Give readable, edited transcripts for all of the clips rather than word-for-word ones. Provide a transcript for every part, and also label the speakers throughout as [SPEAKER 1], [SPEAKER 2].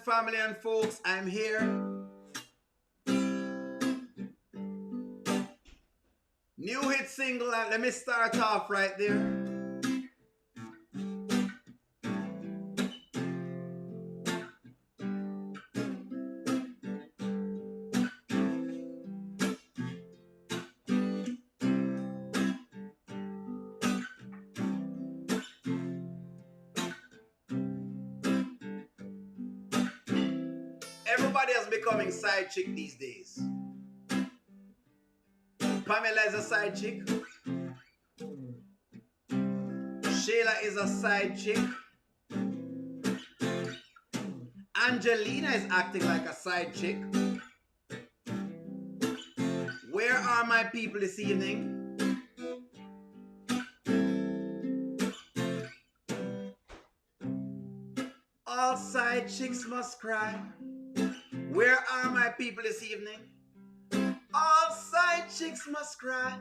[SPEAKER 1] family and folks. I'm here. New hit single. Let me start off right there. Everybody is becoming side chick these days. Pamela is a side chick. Shayla is a side chick. Angelina is acting like a side chick. Where are my people this evening? All side chicks must cry. Where are my people this evening? All side chicks must cry.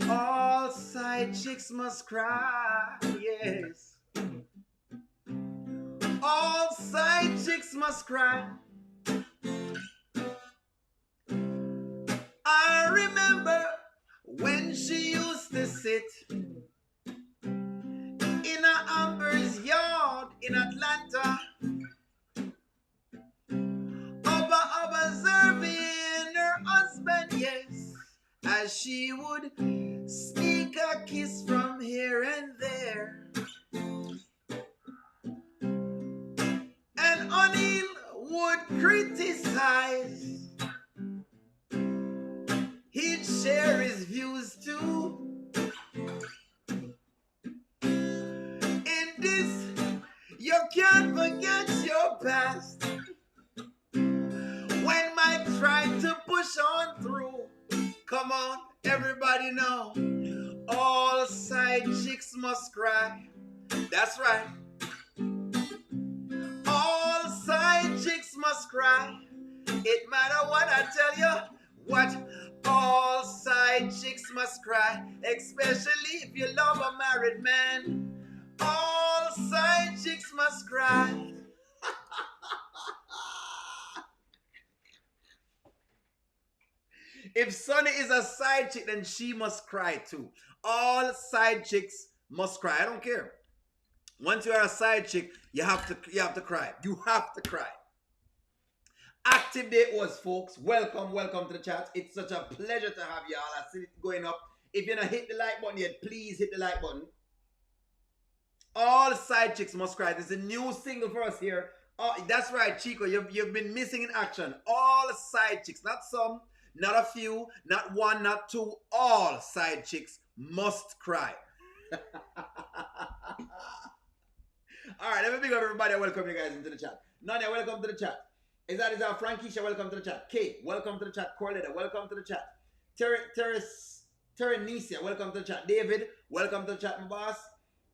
[SPEAKER 1] All side chicks must cry, yes. All side chicks must cry. I remember when she used to sit in a Amber's yard in Atlanta, observing her husband, yes, as she would sneak a kiss from here and there. And O'Neill would criticize. He'd share his views too. In this, you can't forget your past. When Mike tried to push on through, come on, everybody know, all side chicks must cry. That's right. All side chicks must cry. It matter what I tell you, what all side chicks must cry, especially if you love a married man. All side chicks must cry. If Sonny is a side chick, then she must cry too. All side chicks must cry. I don't care. Once you are a side chick, you have to cry. You have to cry. Active Day was, folks. Welcome to the chat. It's such a pleasure to have y'all. I see it going up. If you're not hit the like button yet, please hit the like button. All side chicks must cry. This is a new single for us here. Oh, that's right, Chico. You've been missing in action. All side chicks, not some, not a few, not one, not two. All side chicks must cry. All right, let me big up everybody. I welcome you guys into the chat. Nanya, welcome to the chat. Is that Frankisha, welcome to the chat. Kate, welcome to the chat. Corletta, welcome to the chat. Teresia, welcome to the chat. David, welcome to the chat, my boss.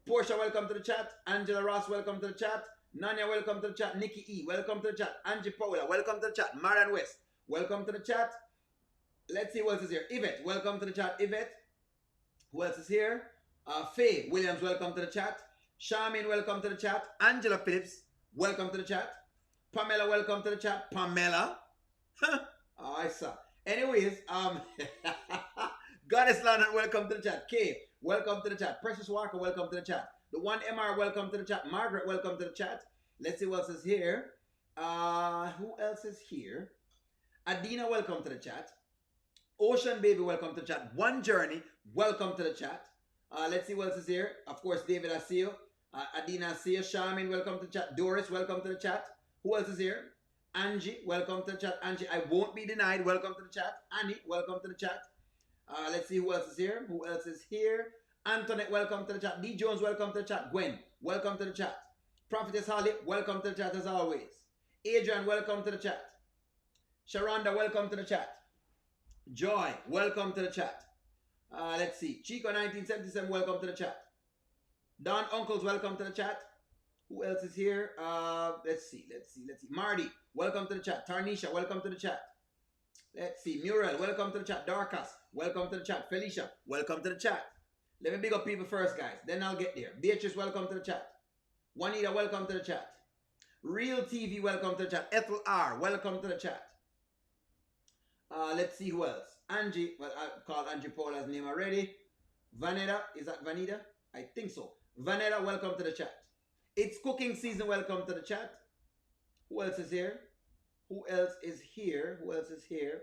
[SPEAKER 1] Portia, welcome to the chat. Angela Ross, welcome to the chat. Nanya, welcome to the chat. Nikki E, welcome to the chat. Angie Paula, welcome to the chat. Marian West, welcome to the chat. Let's see what else is here. Yvette, welcome to the chat. Yvette, who else is here? Faye Williams, welcome to the chat. Charmaine, welcome to the chat. Angela Phillips, welcome to the chat. Pamela, welcome to the chat. Pamela. Oh, I saw. Anyways, Goddess London, welcome to the chat. Kay, welcome to the chat. Precious Walker, welcome to the chat. The one MR, welcome to the chat. Margaret, welcome to the chat. Let's see what else is here. Who else is here? Adina, welcome to the chat. Ocean Baby, welcome to the chat. One Journey, welcome to the chat. Let's see what else is here. Of course, David, I see you. Adina, I see you. Charmaine, welcome to the chat. Doris, welcome to the chat. Who else is here? Angie, welcome to the chat. Angie, I won't be denied. Welcome to the chat. Annie, welcome to the chat. Let's see who else is here. Who else is here? Antoinette, welcome to the chat. D. Jones, welcome to the chat. Gwen, welcome to the chat. Prophetess Holly, welcome to the chat as always. Adrian, welcome to the chat. Sharonda, welcome to the chat. Joy, welcome to the chat. Let's see. Chico 1977, welcome to the chat. Don Uncles, welcome to the chat. Who else is here? Let's see. Marty, welcome to the chat. Tarnisha, welcome to the chat. Let's see. Muriel, welcome to the chat. Darkas, welcome to the chat. Felicia, welcome to the chat. Let me big up people first, guys. Then I'll get there. Beatrice, welcome to the chat. Juanita, welcome to the chat. Real TV, welcome to the chat. Ethel R, welcome to the chat. Let's see who else. Angie, well, I called Angie Paula's name already. Vanetta, is that Vanita? I think so. Vanetta, welcome to the chat. It's cooking season, welcome to the chat. Who else is here? Who else is here? Who else is here?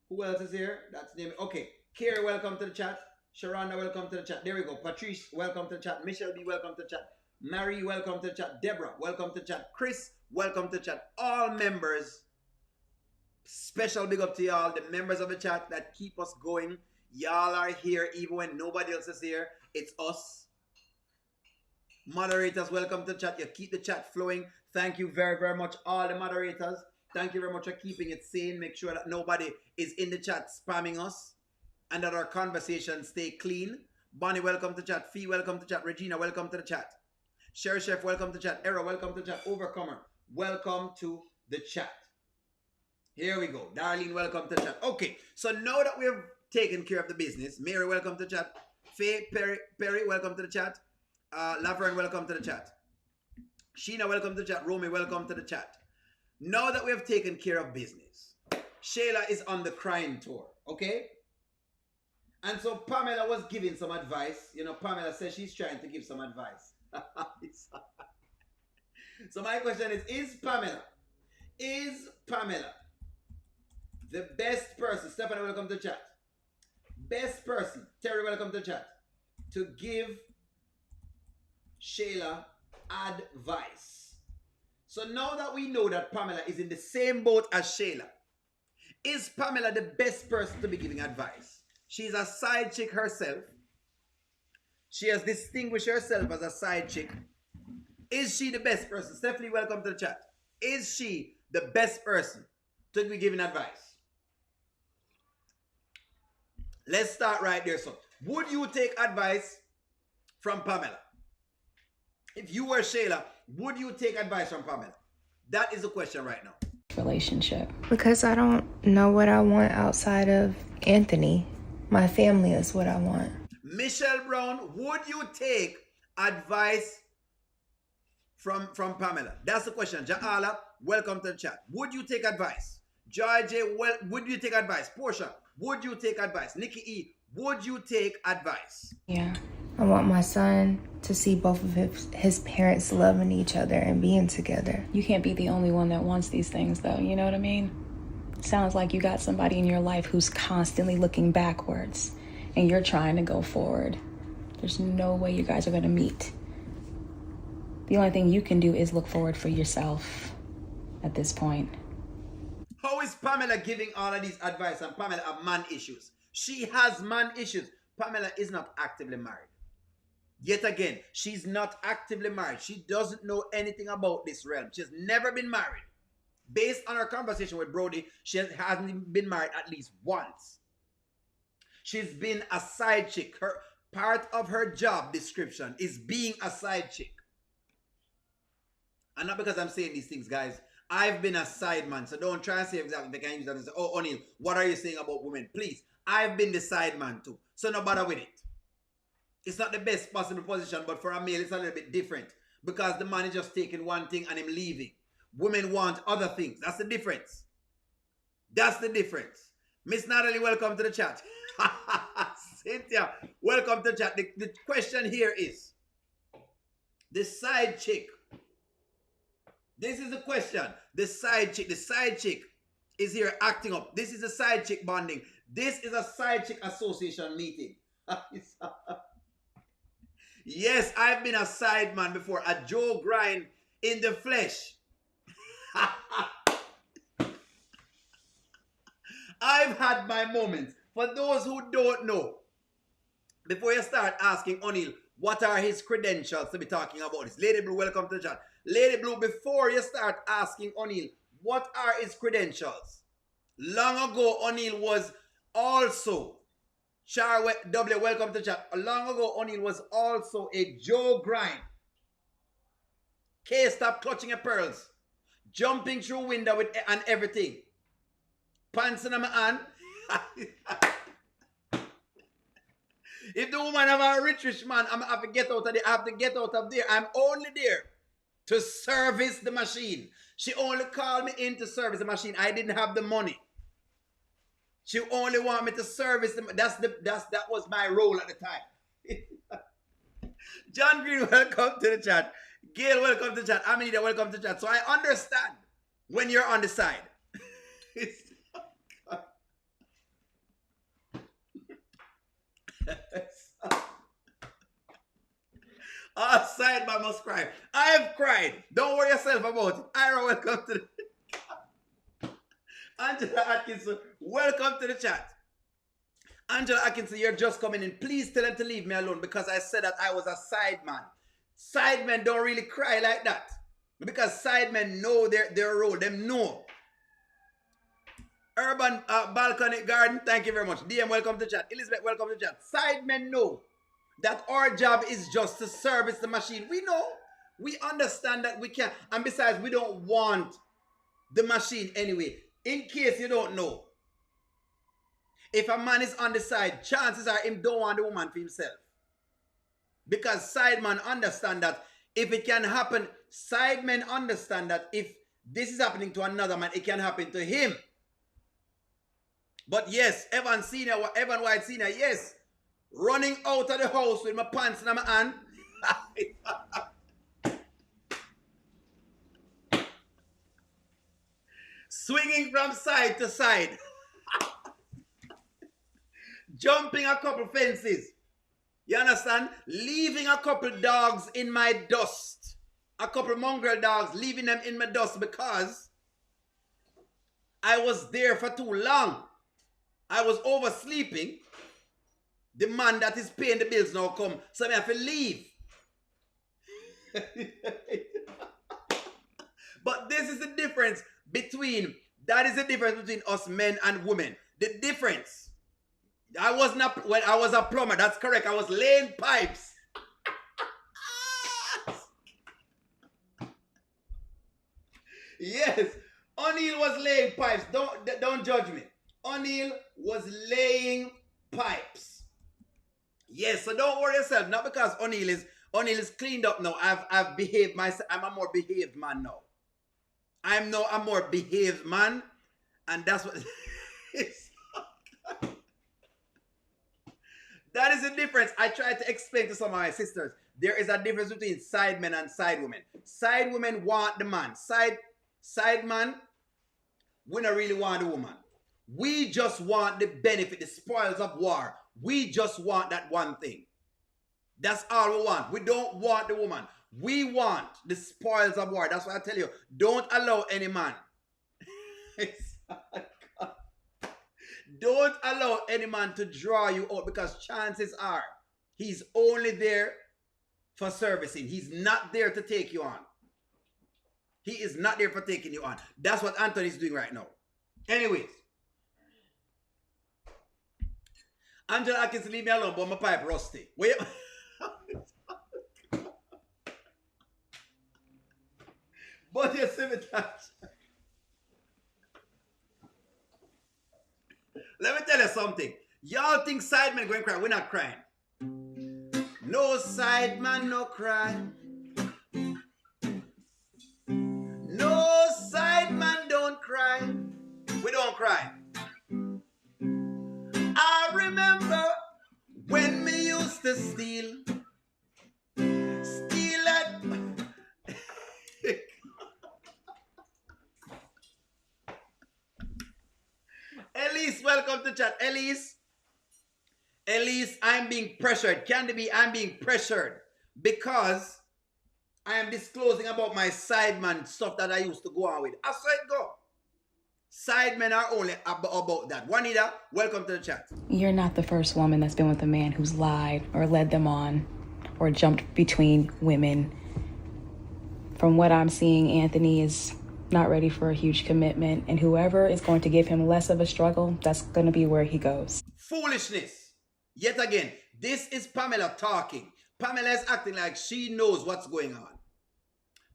[SPEAKER 1] Who else is here? That's name. Okay. Carrie, welcome to the chat. Sharonda, welcome to the chat. There we go. Patrice, welcome to the chat. Michelle B, welcome to the chat. Mary, welcome to the chat. Deborah, welcome to the chat. Chris, welcome to the chat. All members, special big up to y'all. The members of the chat that keep us going. Y'all are here even when nobody else is here. It's us. Moderators, welcome to the chat. You keep the chat flowing. Thank you very, very much, all the moderators. Thank you very much for keeping it sane. Make sure that nobody is in the chat spamming us and that our conversations stay clean. Bonnie, welcome to the chat. Fee, welcome to the chat. Regina, welcome to the chat. Sherry Chef, welcome to the chat. Era, welcome to the chat. Overcomer, welcome to the chat. Here we go. Darlene, welcome to the chat. Okay, so now that we have taken care of the business, Mary, welcome to the chat. Faye, Perry, welcome to the chat. Laverne, welcome to the chat. Sheena, welcome to the chat. Romy, welcome to the chat. Now that we have taken care of business, Shayla is on the crying tour, okay? And so Pamela was giving some advice. You know, Pamela says she's trying to give some advice. So my question is Pamela the best person, Stephanie, welcome to the chat, best person, Terry, welcome to the chat, to give Shayla advice? So now that we know that Pamela is in the same boat as Shayla, is Pamela the best person to be giving advice? She's a side chick herself. She has distinguished herself as a side chick. Is she the best person? Stephanie, welcome to the chat. Is she the best person to be giving advice? Let's start right there. So, would you take advice from Pamela? If you were Shayla, would you take advice from Pamela? That is the question right now.
[SPEAKER 2] Relationship.
[SPEAKER 3] Because I don't know what I want outside of Anthony. My family is what I want.
[SPEAKER 1] Michelle Brown, would you take advice from Pamela? That's the question. Ja'ala, welcome to the chat. Would you take advice? Joy J, would you take advice? Portia, would you take advice? Nikki E, would you take advice?
[SPEAKER 3] Yeah. I want my son to see both of his parents loving each other and being together.
[SPEAKER 2] You can't be the only one that wants these things, though. You know what I mean? Sounds like you got somebody in your life who's constantly looking backwards and you're trying to go forward. There's no way you guys are going to meet. The only thing you can do is look forward for yourself at this point.
[SPEAKER 1] How is Pamela giving all of these advice and Pamela have man issues? She has man issues. Pamela is not actively married. Yet again, she's not actively married. She doesn't know anything about this realm. She's never been married. Based on her conversation with Brody, she hasn't been married at least once. She's been a side chick. Her part of her job description is being a side chick. And not because I'm saying these things, guys. I've been a side man, so don't try and say exactly. They can use that and say, "Oh, O'Neal, what are you saying about women?" Please, I've been the side man too, so no bother with it. It's not the best possible position, but for a male, it's a little bit different because the man is just taking one thing and him leaving. Women want other things. That's the difference. That's the difference. Miss Natalie, welcome to the chat. Cynthia, welcome to the chat. The question here is, the side chick. This is the question. The side chick is here acting up. This is a side chick bonding. This is a side chick association meeting. Yes, I've been a side man before. A Joe grind in the flesh. I've had my moments. For those who don't know, before you start asking O'Neal, what are his credentials to be talking about this? Lady Blue, welcome to the chat. Lady Blue, before you start asking O'Neal, what are his credentials? Long ago, O'Neal was also, Char W, welcome to the chat. Long ago, O'Neal was also a Joe grind. K, stop clutching your pearls. Jumping through window with and everything. Pants in my hand. If the woman have a rich man, I'm have to get out of there. I have to get out of there. I'm only there to service the machine. She only called me in to service the machine. I didn't have the money. She only wanted me to service them. That was my role at the time. John Green, welcome to the chat. Gail, welcome to the chat. Angelina, welcome to the chat. So I understand when you're on the side. Sideman must cry. I have cried. Don't worry yourself about it. Ira, welcome to the Angela Atkinson, welcome to the chat. Angela Atkinson, you're just coming in. Please tell them to leave me alone because I said that I was a sideman. Sidemen don't really cry like that. Because sidemen know their role. Them know. Urban Balcony Garden, thank you very much. DM, welcome to the chat. Elizabeth, welcome to the chat. Sidemen know that our job is just to service the machine. We know. We understand that we can. And besides, we don't want the machine anyway. In case you don't know, if a man is on the side, chances are him don't want the woman for himself. Because sidemen understand that if it can happen, sidemen understand that if this is happening to another man, it can happen to him. But yes, Evan White Senior, yes, running out of the house with my pants in my hand. Swinging from side to side. Jumping a couple fences. You understand? Leaving a couple dogs in my dust. A couple mongrel dogs, leaving them in my dust because I was there for too long. I was oversleeping. The man that is paying the bills now come, so I have to leave. But this is the difference between us men and women. The difference. I was a plumber, that's correct. I was laying pipes. Yes, O'Neill was laying pipes. Don't judge me. O'Neill was laying pipes. Yes, so don't worry yourself. Not because O'Neill is cleaned up now. I've behaved myself. I'm a more behaved man now. I'm now a more behaved man, and that's what. That is the difference. I tried to explain to some of my sisters. There is a difference between side men and side women. Side women want the man. Side man, we don't really want the woman. We just want the benefit, the spoils of war. We just want that one thing. That's all we want. We don't want the woman. We want the spoils of war. That's why I tell you, don't allow any man. Don't allow any man to draw you out because chances are he's only there for servicing. He's not there to take you on. He is not there for taking you on. That's what Anthony's doing right now. Anyways. Angela Atkins, leave me alone, but my pipe rusty. Wait. But you see me that. Let me tell you something. Y'all think sidemen going to cry. We're not crying. No sideman, no cry. No sideman don't cry. We don't cry. I remember when we used to steal at Elise, welcome to chat. Elise, I'm being pressured. Candy B, I'm being pressured because I am disclosing about my sideman stuff that I used to go on with. I saw it go. Sidemen are only about that. Juanita, welcome to the chat.
[SPEAKER 2] You're not the first woman that's been with a man who's lied or led them on or jumped between women. From what I'm seeing, Anthony is not ready for a huge commitment, and whoever is going to give him less of a struggle, that's going to be where he goes.
[SPEAKER 1] Foolishness. Yet again, this is Pamela talking. Pamela is acting like she knows what's going on.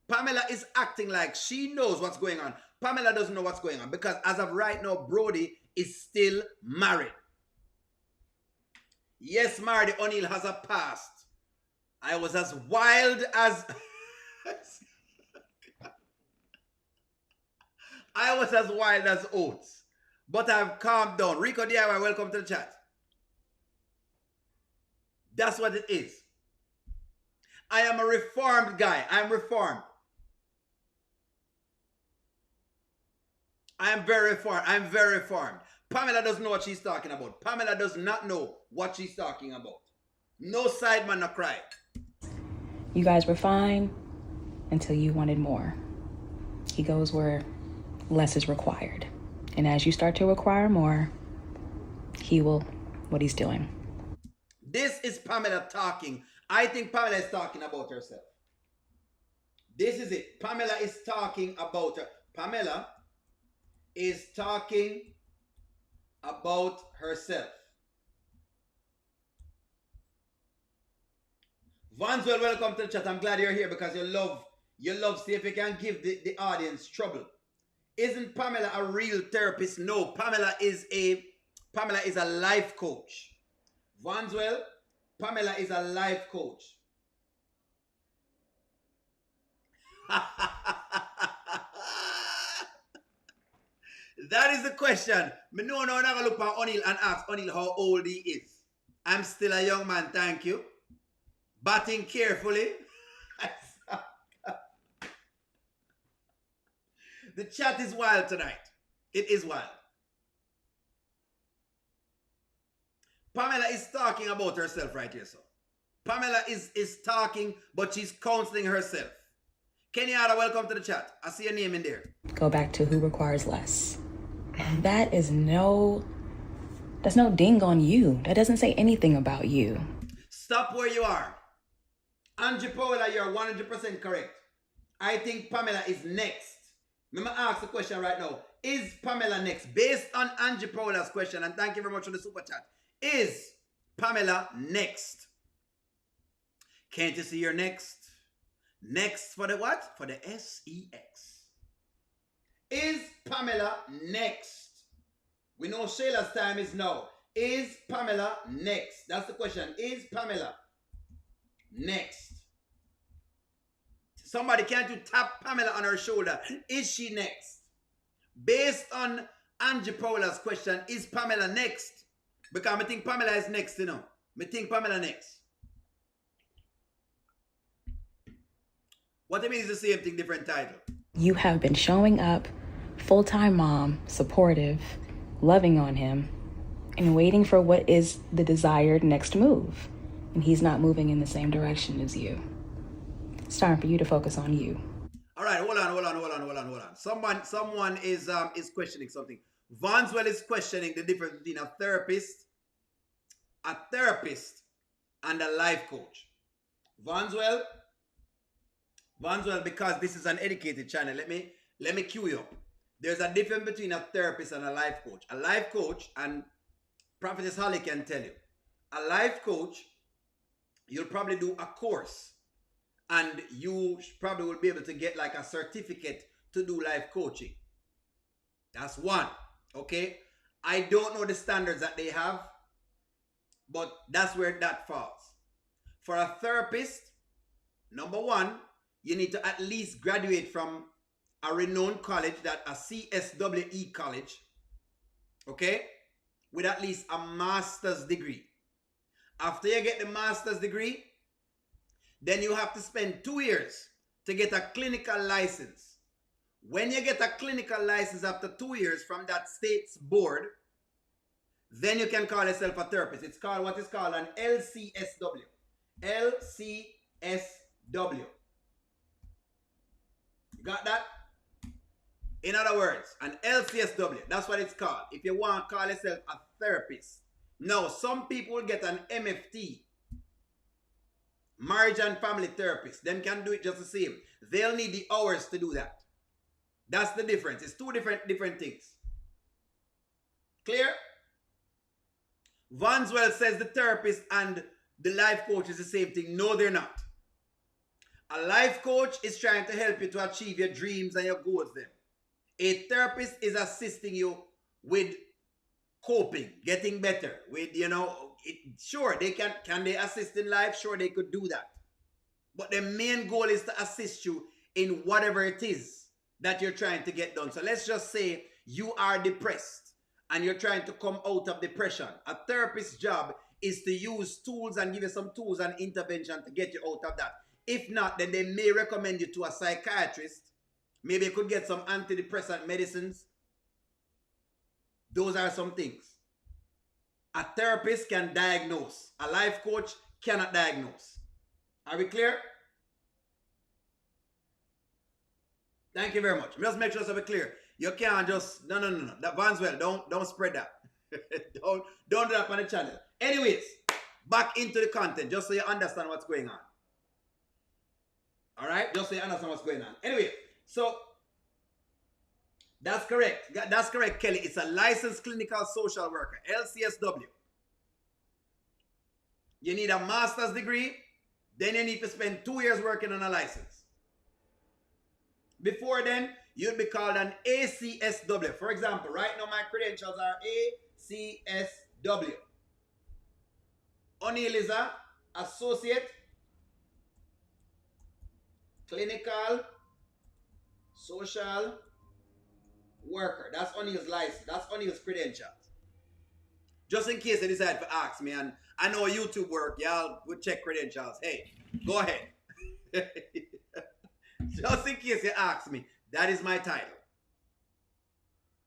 [SPEAKER 1] Pamela is acting like she knows what's going on. Pamela doesn't know what's going on because as of right now, Brody is still married. Yes, Marty O'Neill has a past. I was as wild as... I was as wild as oats. But I've calmed down. Rico DIY, welcome to the chat. That's what it is. I am a reformed guy. I'm reformed. I am very reformed. I'm very reformed. Pamela doesn't know what she's talking about. Pamela does not know what she's talking about. No side man, no cry.
[SPEAKER 2] You guys were fine until you wanted more. He goes where less is required. And as you start to require more, he will what he's doing.
[SPEAKER 1] This is Pamela talking. I think Pamela is talking about herself. This is it. Pamela is talking about her. Pamela is talking about herself. Vanswell, welcome to the chat. I'm glad you're here because you love see if you can give the audience trouble. Isn't Pamela a real therapist? No, Pamela is a life coach. Vanswell, Pamela is a life coach. That is the question. Me no never look at O'Neill and ask O'Neill how old he is. I'm still a young man, thank you. Batting carefully. The chat is wild tonight. It is wild. Pamela is talking about herself right here, so. Pamela is talking, but she's counseling herself. Kenyatta, welcome to the chat. I see your name in there.
[SPEAKER 2] Go back to who requires less. That's no ding on you. That doesn't say anything about you.
[SPEAKER 1] Stop where you are. Angie Paola, you're 100% correct. I think Pamela is next. Let me ask the question right now. Is Pamela next? Based on Angie Paola's question, and thank you very much for the super chat. Is Pamela next? Can't you see your next? Next for the what? For the SEX. Is Pamela next? We know Shayla's time is now. Is Pamela next? That's the question. Is Pamela next? Somebody, can't you tap Pamela on her shoulder? Is she next? Based on Angie Paola's question, is Pamela next? Because I think Pamela is next, you know. I think Pamela next. What I mean is the same thing, different title.
[SPEAKER 2] You have been showing up, full-time mom, supportive, loving on him, and waiting for what is the desired next move. And he's not moving in the same direction as you. It's time for you to focus on you.
[SPEAKER 1] All right, hold on. Someone is questioning something. Vanswell is questioning the difference between a therapist and a life coach. Vanswell, because this is an educated channel, let me cue you up. There's a difference between a therapist and a life coach. A life coach, and Prophetess Holly can tell you, a life coach, you'll probably do a course. And you probably will be able to get like a certificate to do life coaching. That's one. Okay? I don't know the standards that they have, but that's where that falls. For a therapist, number one, you need to at least graduate from a renowned college, that a CSWE college, okay, with at least a master's degree. After you get the master's degree, then you have to spend 2 years to get a clinical license. When you get a clinical license after 2 years from that state's board, then you can call yourself a therapist. It's called what is called an LCSW. LCSW. You got that? In other words, an LCSW. That's what it's called. If you want to call yourself a therapist. Now, some people will get an MFT. Marriage and family therapist. Them can do it just the same. They'll need the hours to do that. That's the difference. It's two different things. Clear? Vanswell says the therapist and the life coach is the same thing. No, they're not. A life coach is trying to help you to achieve your dreams and your goals then. A therapist is assisting you with coping, getting better, with, sure, they can they assist in life? Sure, they could do that. But the main goal is to assist you in whatever it is that you're trying to get done. So let's just say you are depressed and you're trying to come out of depression. A therapist's job is to use tools and give you some tools and intervention to get you out of that. If not, then they may recommend you to a psychiatrist. Maybe you could get some antidepressant medicines. Those are some things. A therapist can diagnose. A life coach cannot diagnose. Are we clear? Thank you very much. Just make sure so we're clear. You can't just no. That Vanswell, don't spread that. don't do that on the channel. Anyways, back into the content, just so you understand what's going on. All right, just so you understand what's going on. Anyway, so that's correct. That's correct, Kelly. It's a licensed clinical social worker, LCSW. You need a master's degree, then you need to spend 2 years working on a license. Before then, you'd be called an ACSW. For example, right now my credentials are ACSW. O'Neill is a associate clinical social worker. That's O'Neill's license. That's O'Neill's credentials. Just in case they decide to ask me, and I know YouTube work, y'all would check credentials. Hey, go ahead. Just in case you ask me, that is my title.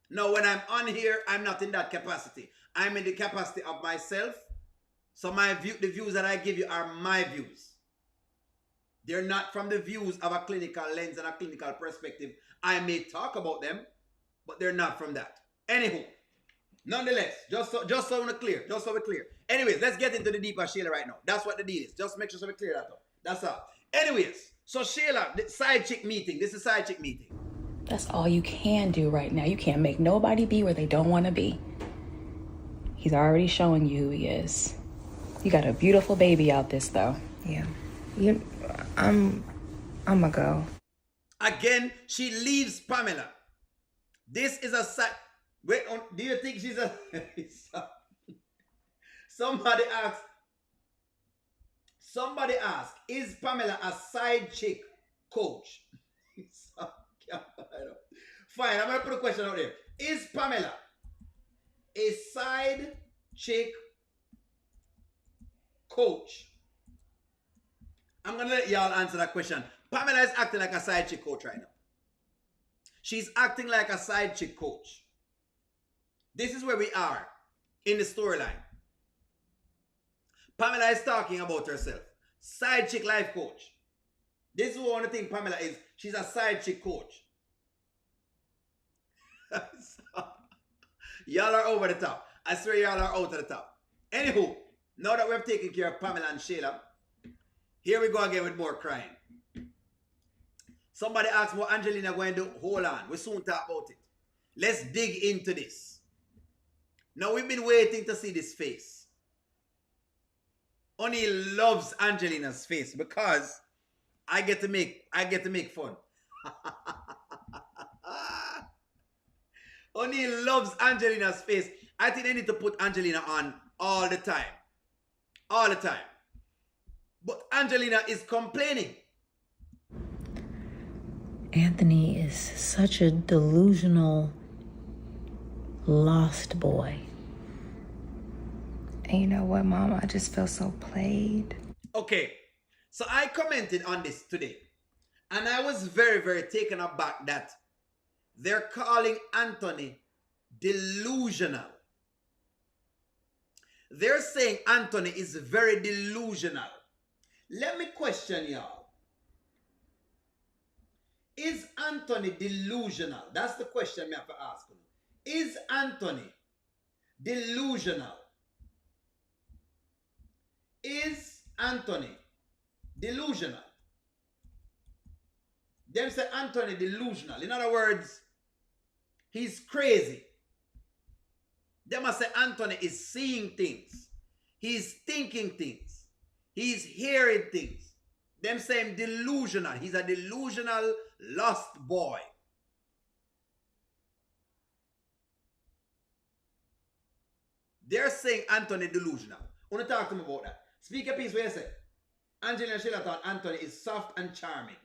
[SPEAKER 1] Now, when I'm on here, I'm not in that capacity. I'm in the capacity of myself. So the views that I give you are my views. They're not from the views of a clinical lens and a clinical perspective. I may talk about them, but they're not from that. Anywho, nonetheless, just so we're clear. Anyways, let's get into the deeper Shayla right now. That's what the deal is. Just make sure so we clear that up. That's all. Anyways, so Shayla, the side chick meeting. This is side chick meeting.
[SPEAKER 2] That's all you can do right now. You can't make nobody be where they don't want to be. He's already showing you who he is. You got a beautiful baby out this, though.
[SPEAKER 3] Yeah. I'm a go.
[SPEAKER 1] Again, she leaves Pamela. This is a side. Wait, do you think she's a... Somebody asked, is Pamela a side chick coach? Fine, I'm going to put a question out there. Is Pamela a side chick coach? I'm going to let y'all answer that question. Pamela is acting like a side chick coach right now. She's acting like a side chick coach. This is where we are in the storyline. Pamela is talking about herself. Side chick life coach. This is one of the things Pamela is. She's a side chick coach. Y'all are over the top. I swear y'all are out of the top. Anywho, now that we've taken care of Pamela and Shayla, here we go again with more crying. Somebody asked what Angelina going to do. Hold on. We'll soon talk about it. Let's dig into this. Now we've been waiting to see this face. O'Neill loves Angelina's face because I get to make fun. O'Neill loves Angelina's face. I think they need to put Angelina on all the time. All the time. But Angelina is complaining.
[SPEAKER 4] Anthony is such a delusional, lost boy.
[SPEAKER 3] And you know what, Mom? I just feel so played.
[SPEAKER 1] Okay, so I commented on this today. And I was very, very taken aback that they're calling Anthony delusional. They're saying Anthony is very delusional. Let me question y'all. Is Anthony delusional? That's the question I have to ask you. Is Anthony delusional? Is Anthony delusional? Them say Anthony delusional. In other words, he's crazy. They must say Anthony is seeing things. He's thinking things. He's hearing things. Them say him delusional. He's a delusional, lost boy. They're saying Anthony delusional. I want to talk to him about that. Speak a piece where you say, Angelina and Shayla thought Anthony is soft and charming.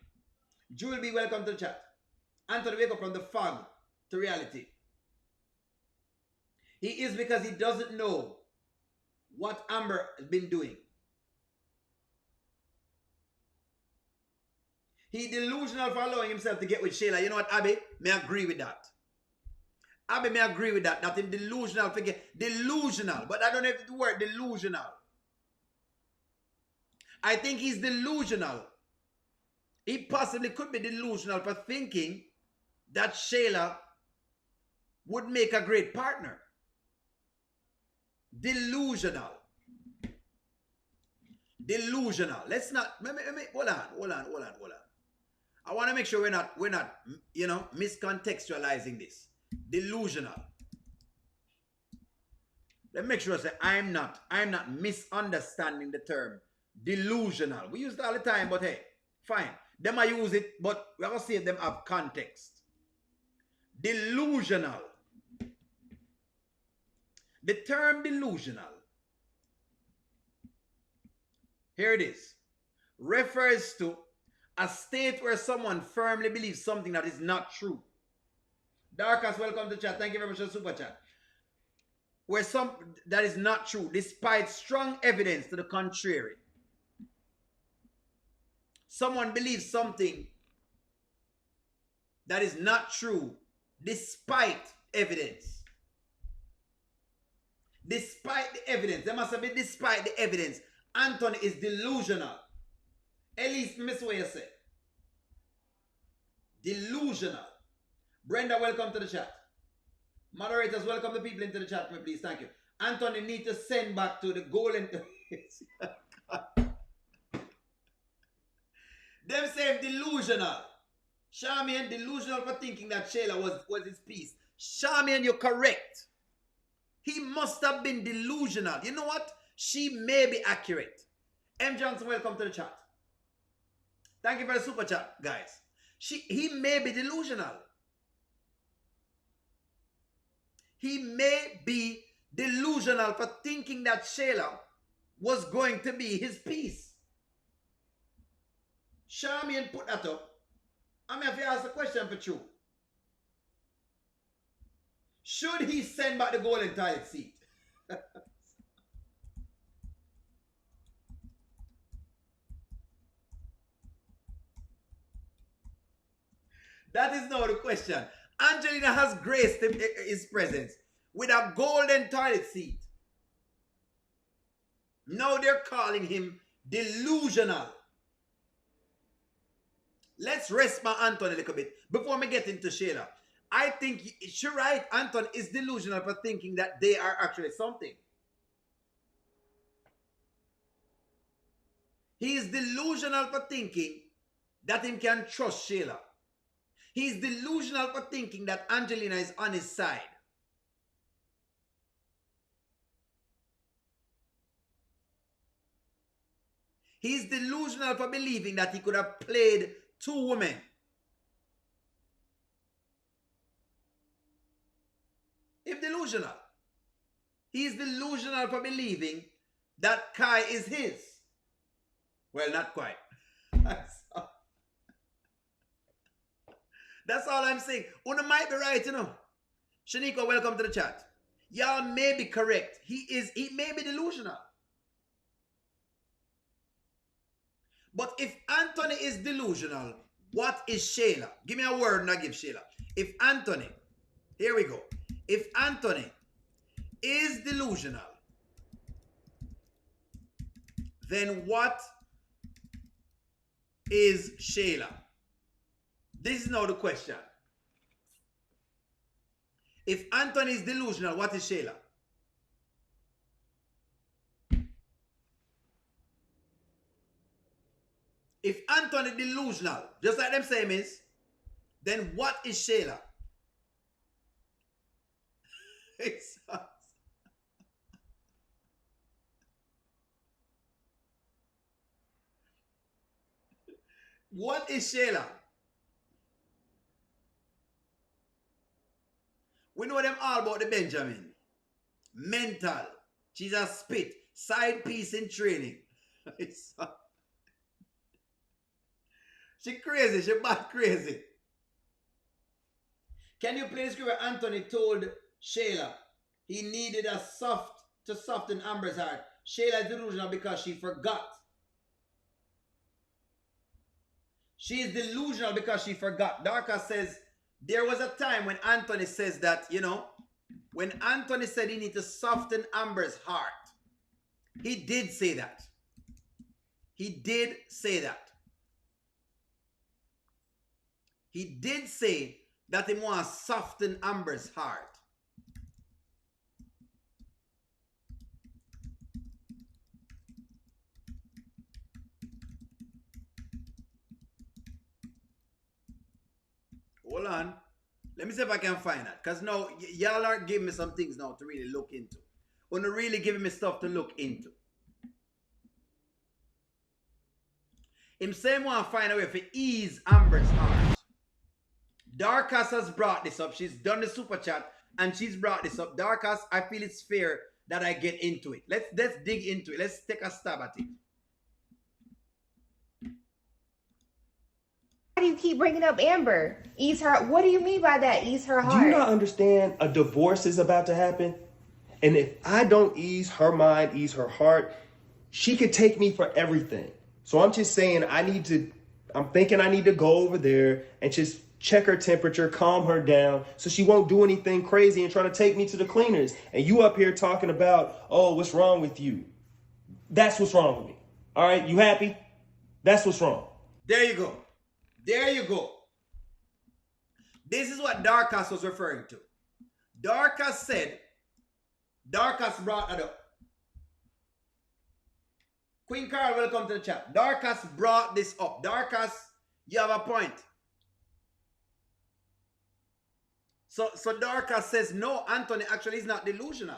[SPEAKER 1] Jewel B, welcome to the chat. Anthony wake up from the fog to reality. He is because he doesn't know what Amber has been doing. He delusional for allowing himself to get with Shayla. You know what, Abby? May I agree with that. Abby, may I agree with that. That him delusional for delusional. But I don't know if the word delusional. I think he's delusional. He possibly could be delusional for thinking that Shayla would make a great partner. Delusional. Delusional. Let's not, hold on. I want to make sure we're not, miscontextualizing this. Delusional. Let me make sure I say I'm not misunderstanding the term delusional. We use it all the time, but hey, fine. Them I use it, but we're going to see if them have context. Delusional. The term delusional, here it is, refers to a state where someone firmly believes something that is not true. Darkus, welcome to the chat. Thank you very much for the super chat. Where that is not true, despite strong evidence to the contrary. Someone believes something that is not true, despite evidence. Despite the evidence. There must have been despite the evidence. Anthony is delusional. At least miss what you say. Delusional. Brenda, welcome to the chat. Moderators, welcome the people into the chat, please. Thank you. Anthony need to send back to the golden. Them say delusional. Charmian delusional for thinking that Shayla was his piece. Charmian, you're correct. He must have been delusional. You know what? She may be accurate. M. Johnson, welcome to the chat. Thank you for the super chat, guys. He may be delusional. He may be delusional for thinking that Shayla was going to be his piece. Charmian put that up. I mean, if you ask a question for you. Should he send back the golden toilet seat? That is now the question. Angelina has graced his presence with a golden toilet seat. Now they're calling him delusional. Let's rest my Anthony a little bit before we get into Shayla. I think you're right. Anton is delusional for thinking that they are actually something. He is delusional for thinking that him can trust Shayla. He is delusional for thinking that Angelina is on his side. He is delusional for believing that he could have played two women. If delusional. He is delusional for believing that Kai is his. Well, not quite. That's all I'm saying. Una might be right, you know. Shanika, welcome to the chat. Y'all may be correct. He may be delusional. But if Anthony is delusional, what is Shayla? Give me a word and I give Shayla. If Anthony, here we go. If Anthony is delusional, then what is Shayla? This is now the question. If Anthony is delusional, what is Shayla? If Anthony delusional, just like them same is, then what is Shayla? What is Shayla? We know them all about the Benjamin. Mental. She's a spit. Side piece in training. She crazy. She bad crazy. Can you play the script where Anthony told Shayla he needed to soften Amber's heart? Shayla is delusional because she forgot. She is delusional because she forgot. Darka says there was a time when Anthony says that, when Anthony said he needed to soften Amber's heart, he did say that. He did say that. He did say that he wants to soften Amber's heart. Hold on. Let me see if I can find that. Because now, y'all are giving me some things now to really look into. When you're really giving me stuff to look into. Him saying want to find a way to ease Amber's heart. Darkas has brought this up. She's done the super chat and she's brought this up. Darkas, I feel it's fair that I get into it. Let's dig into it. Let's take a stab at it.
[SPEAKER 3] Why do you keep bringing up Amber? Ease her. What do you mean by that? Ease her heart.
[SPEAKER 5] Do you not understand a divorce is about to happen? And if I don't ease her mind, ease her heart, she could take me for everything. So I'm just saying I'm thinking I need to go over there and just check her temperature, calm her down so she won't do anything crazy and try to take me to the cleaners. And you up here talking about, oh, what's wrong with you? That's what's wrong with me. All right, you happy? That's what's wrong.
[SPEAKER 1] There you go. There you go. This is what Darkas was referring to. Darkas brought that up. Queen Carl, welcome to the chat. Darkas brought this up. Darkas, you have a point. So Darkas says, no, Anthony actually is not delusional.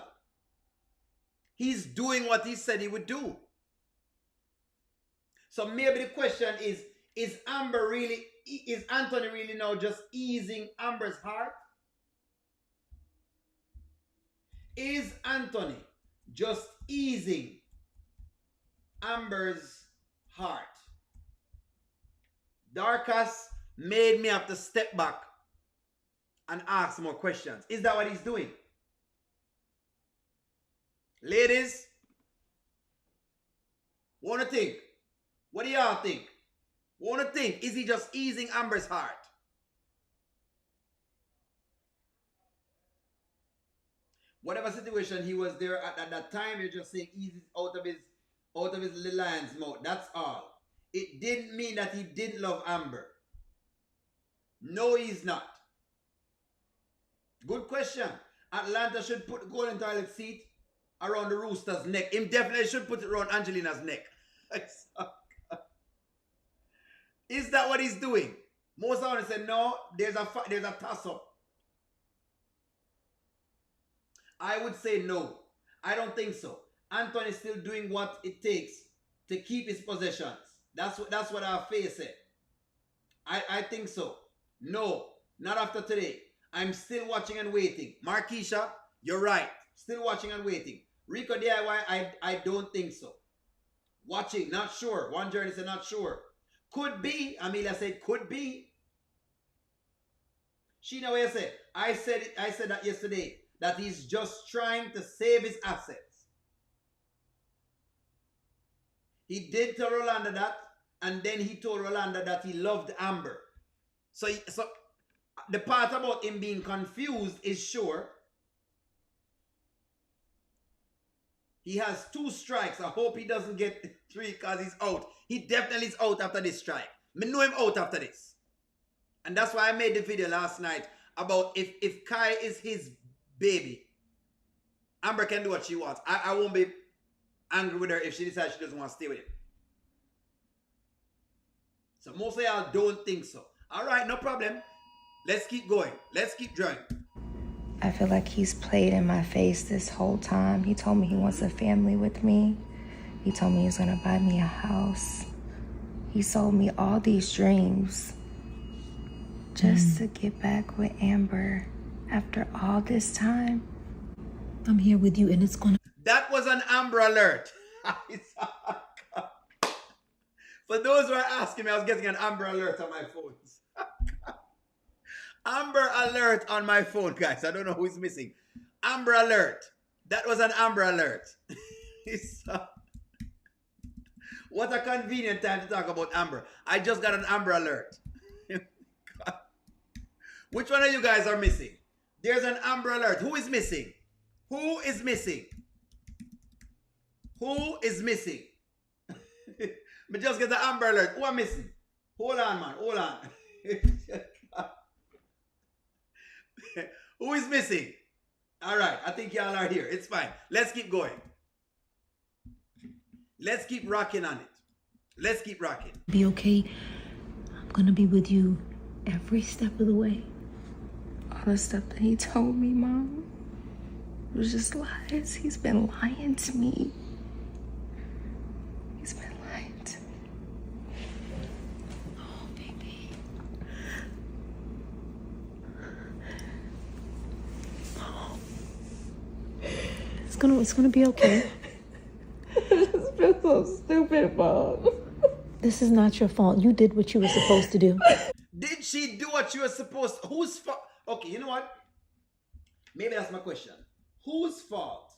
[SPEAKER 1] He's doing what he said he would do. So maybe the question is Anthony really now just easing Amber's heart? Is Anthony just easing Amber's heart? Darkas made me have to step back and ask more questions. Is that what he's doing? Ladies, wanna think? What do y'all think? Wanna think? Is he just easing Amber's heart? Whatever situation he was there at that time, you're just saying easy out of his little lion's mouth. That's all. It didn't mean that he didn't love Amber. No, he's not. Good question. Atlanta should put the golden toilet seat around the rooster's neck. Him definitely should put it around Angelina's neck. Is that what he's doing? Most of them say no. There's a toss-up. I would say no. I don't think so. Anthony's still doing what it takes to keep his possessions. That's what our face said. I think so. No, not after today. I'm still watching and waiting. Marquisha, you're right. Still watching and waiting. Rico DIY, I don't think so. Watching, not sure. One journalist said not sure. Could be. Amelia said could be. Sheena, what you said? I said that yesterday, that he's just trying to save his assets. He did tell Rolanda that, and then he told Rolanda that he loved Amber. So the part about him being confused is sure. He has 2 strikes. I hope he doesn't get 3 because he's out. He definitely is out after this strike. I know him out after this. And that's why I made the video last night about if Kai is his baby, Amber can do what she wants. I won't be angry with her if she decides she doesn't want to stay with him. So most of y'all don't think so. All right, no problem. Let's keep going. Let's keep drawing.
[SPEAKER 3] I feel like he's played in my face this whole time. He told me he wants a family with me. He told me he's gonna buy me a house. He sold me all these dreams just to get back with Amber after all this time.
[SPEAKER 4] I'm here with you and it's gonna...
[SPEAKER 1] That was an Amber alert. For those who are asking me, I was getting an Amber alert on my phones. Amber alert on my phone, guys. I don't know who is missing. Amber alert. That was an Amber alert. What a convenient time to talk about Amber. I just got an Amber alert. Which one of you guys are missing? There's an Amber alert. Who is missing? Who is missing? Who is missing? Me just get the Amber alert. Who are missing? Hold on, man. Hold on. Who is missing? All right. I think y'all are here. It's fine. Let's keep going. Let's keep rocking on it. Let's keep rocking.
[SPEAKER 4] Be okay. I'm gonna be with you every step of the way.
[SPEAKER 3] All the stuff that he told me, Mom, was just lies. He's been lying to me. He's been lying to me.
[SPEAKER 4] Oh, baby. It's gonna be okay.
[SPEAKER 3] I just feel so stupid, Mom.
[SPEAKER 4] This is not your fault. You did what you were supposed to do.
[SPEAKER 1] Did she do what you were supposed to? Whose fault? Okay, you know what? Maybe that's my question. Whose fault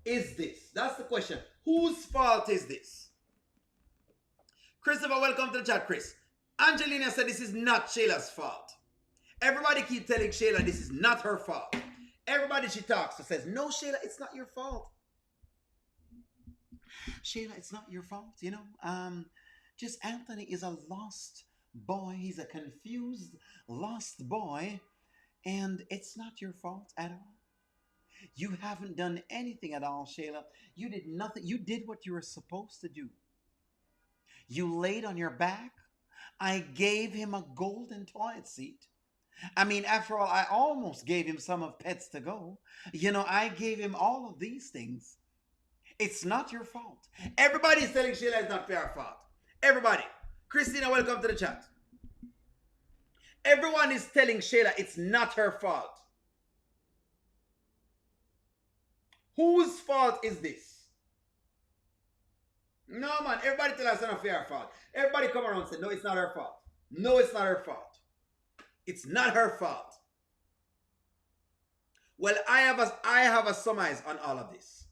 [SPEAKER 1] is this? That's the question. Whose fault is this? Christopher, welcome to the chat, Chris. Angelina said this is not Shayla's fault. Everybody keep telling Shayla this is not her fault. Everybody she talks to says, no, Shayla, it's not your fault. Shayla, it's not your fault, you know. Just Anthony is a lost boy. He's a confused, lost boy. And it's not your fault at all. You haven't done anything at all, Shayla. You did nothing. You did what you were supposed to do. You laid on your back. I gave him a golden toilet seat. I mean, after all, I almost gave him some of Pets to Go. You know, I gave him all of these things. It's not your fault. Everybody's telling Shayla it's not her fault. Everybody. Christina, welcome to the chat. Everyone is telling Shayla it's not her fault. Whose fault is this? No, man. Everybody tell us it's not her fault. Everybody come around and say, no, it's not her fault. No, it's not her fault. It's not her fault. Well, I have a surmise on all of this.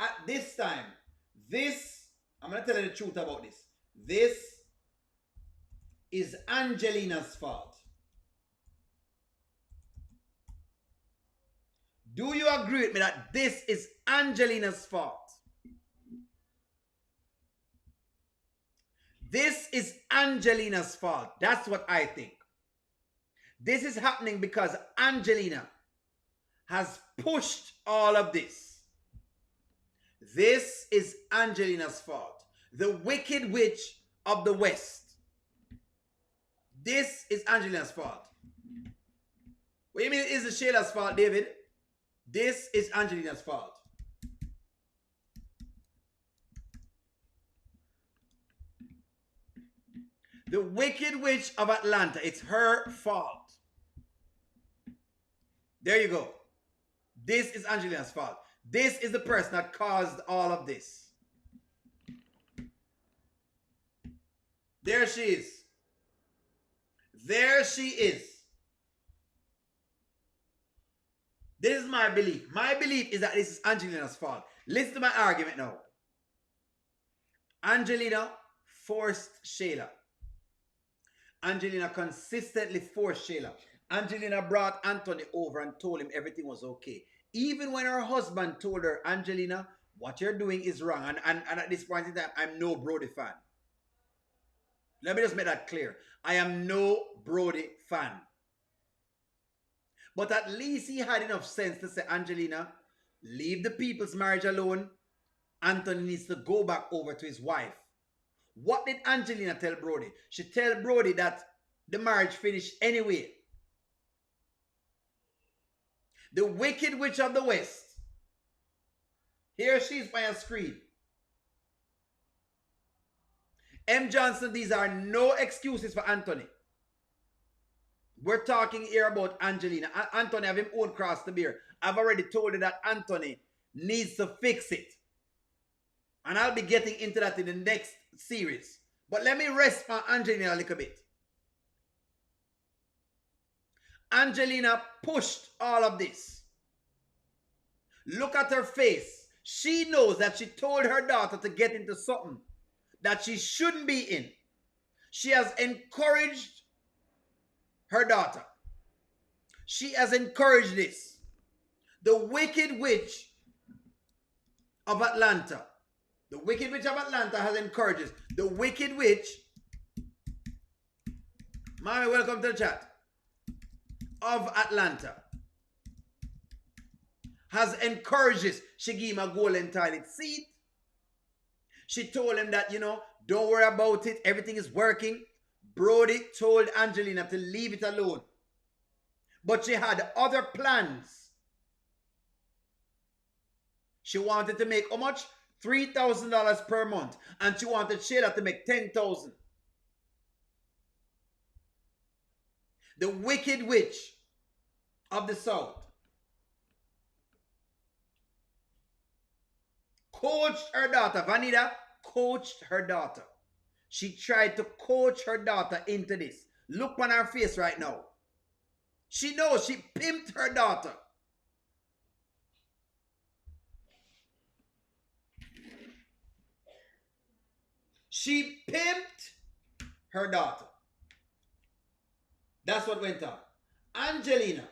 [SPEAKER 1] At this time, I'm going to tell you the truth about this. This is Angelina's fault. Do you agree with me that this is Angelina's fault? This is Angelina's fault. That's what I think. This is happening because Angelina has pushed all of this. This is Angelina's fault. The wicked witch of the West. This is Angelina's fault. What do you mean it is Shayla's fault, David? This is Angelina's fault. The wicked witch of Atlanta. It's her fault. There you go. This is Angelina's fault. This is the person that caused all of this. There she is. There she is. This is my belief. My belief is that this is Angelina's fault. Listen to my argument now. Angelina forced Shayla. Angelina consistently forced Shayla. Angelina brought Anthony over and told him everything was okay. Even when her husband told her, Angelina, what you're doing is wrong. And at this point in time, I'm no Brody fan. Let me just make that clear. I am no Brody fan. But at least he had enough sense to say, Angelina, leave the people's marriage alone. Anthony needs to go back over to his wife. What did Angelina tell Brody? She told Brody that the marriage finished anyway. The wicked witch of the West. Here she is by a screen. M. Johnson, these are no excuses for Anthony. We're talking here about Angelina. Anthony have his own cross to bear. I've already told you that Anthony needs to fix it. And I'll be getting into that in the next series. But let me rest on Angelina a little bit. Angelina pushed all of this. Look at her face. She knows that she told her daughter to get into something that she shouldn't be in. She has encouraged her daughter. She has encouraged this. The Wicked Witch of Atlanta. The Wicked Witch of Atlanta has encouraged this. The Wicked Witch, Mommy, welcome to the chat, of Atlanta has encouraged this. She gave him a golden toilet seat. She told him that, don't worry about it. Everything is working. Brody told Angelina to leave it alone. But she had other plans. She wanted to make how much? $3,000 per month. And she wanted Shayla to make $10,000. The Wicked Witch of the South coached her daughter. Vanita coached her daughter. She tried to coach her daughter into this. Look on her face right now. She knows she pimped her daughter. She pimped her daughter. That's what went on. Angelina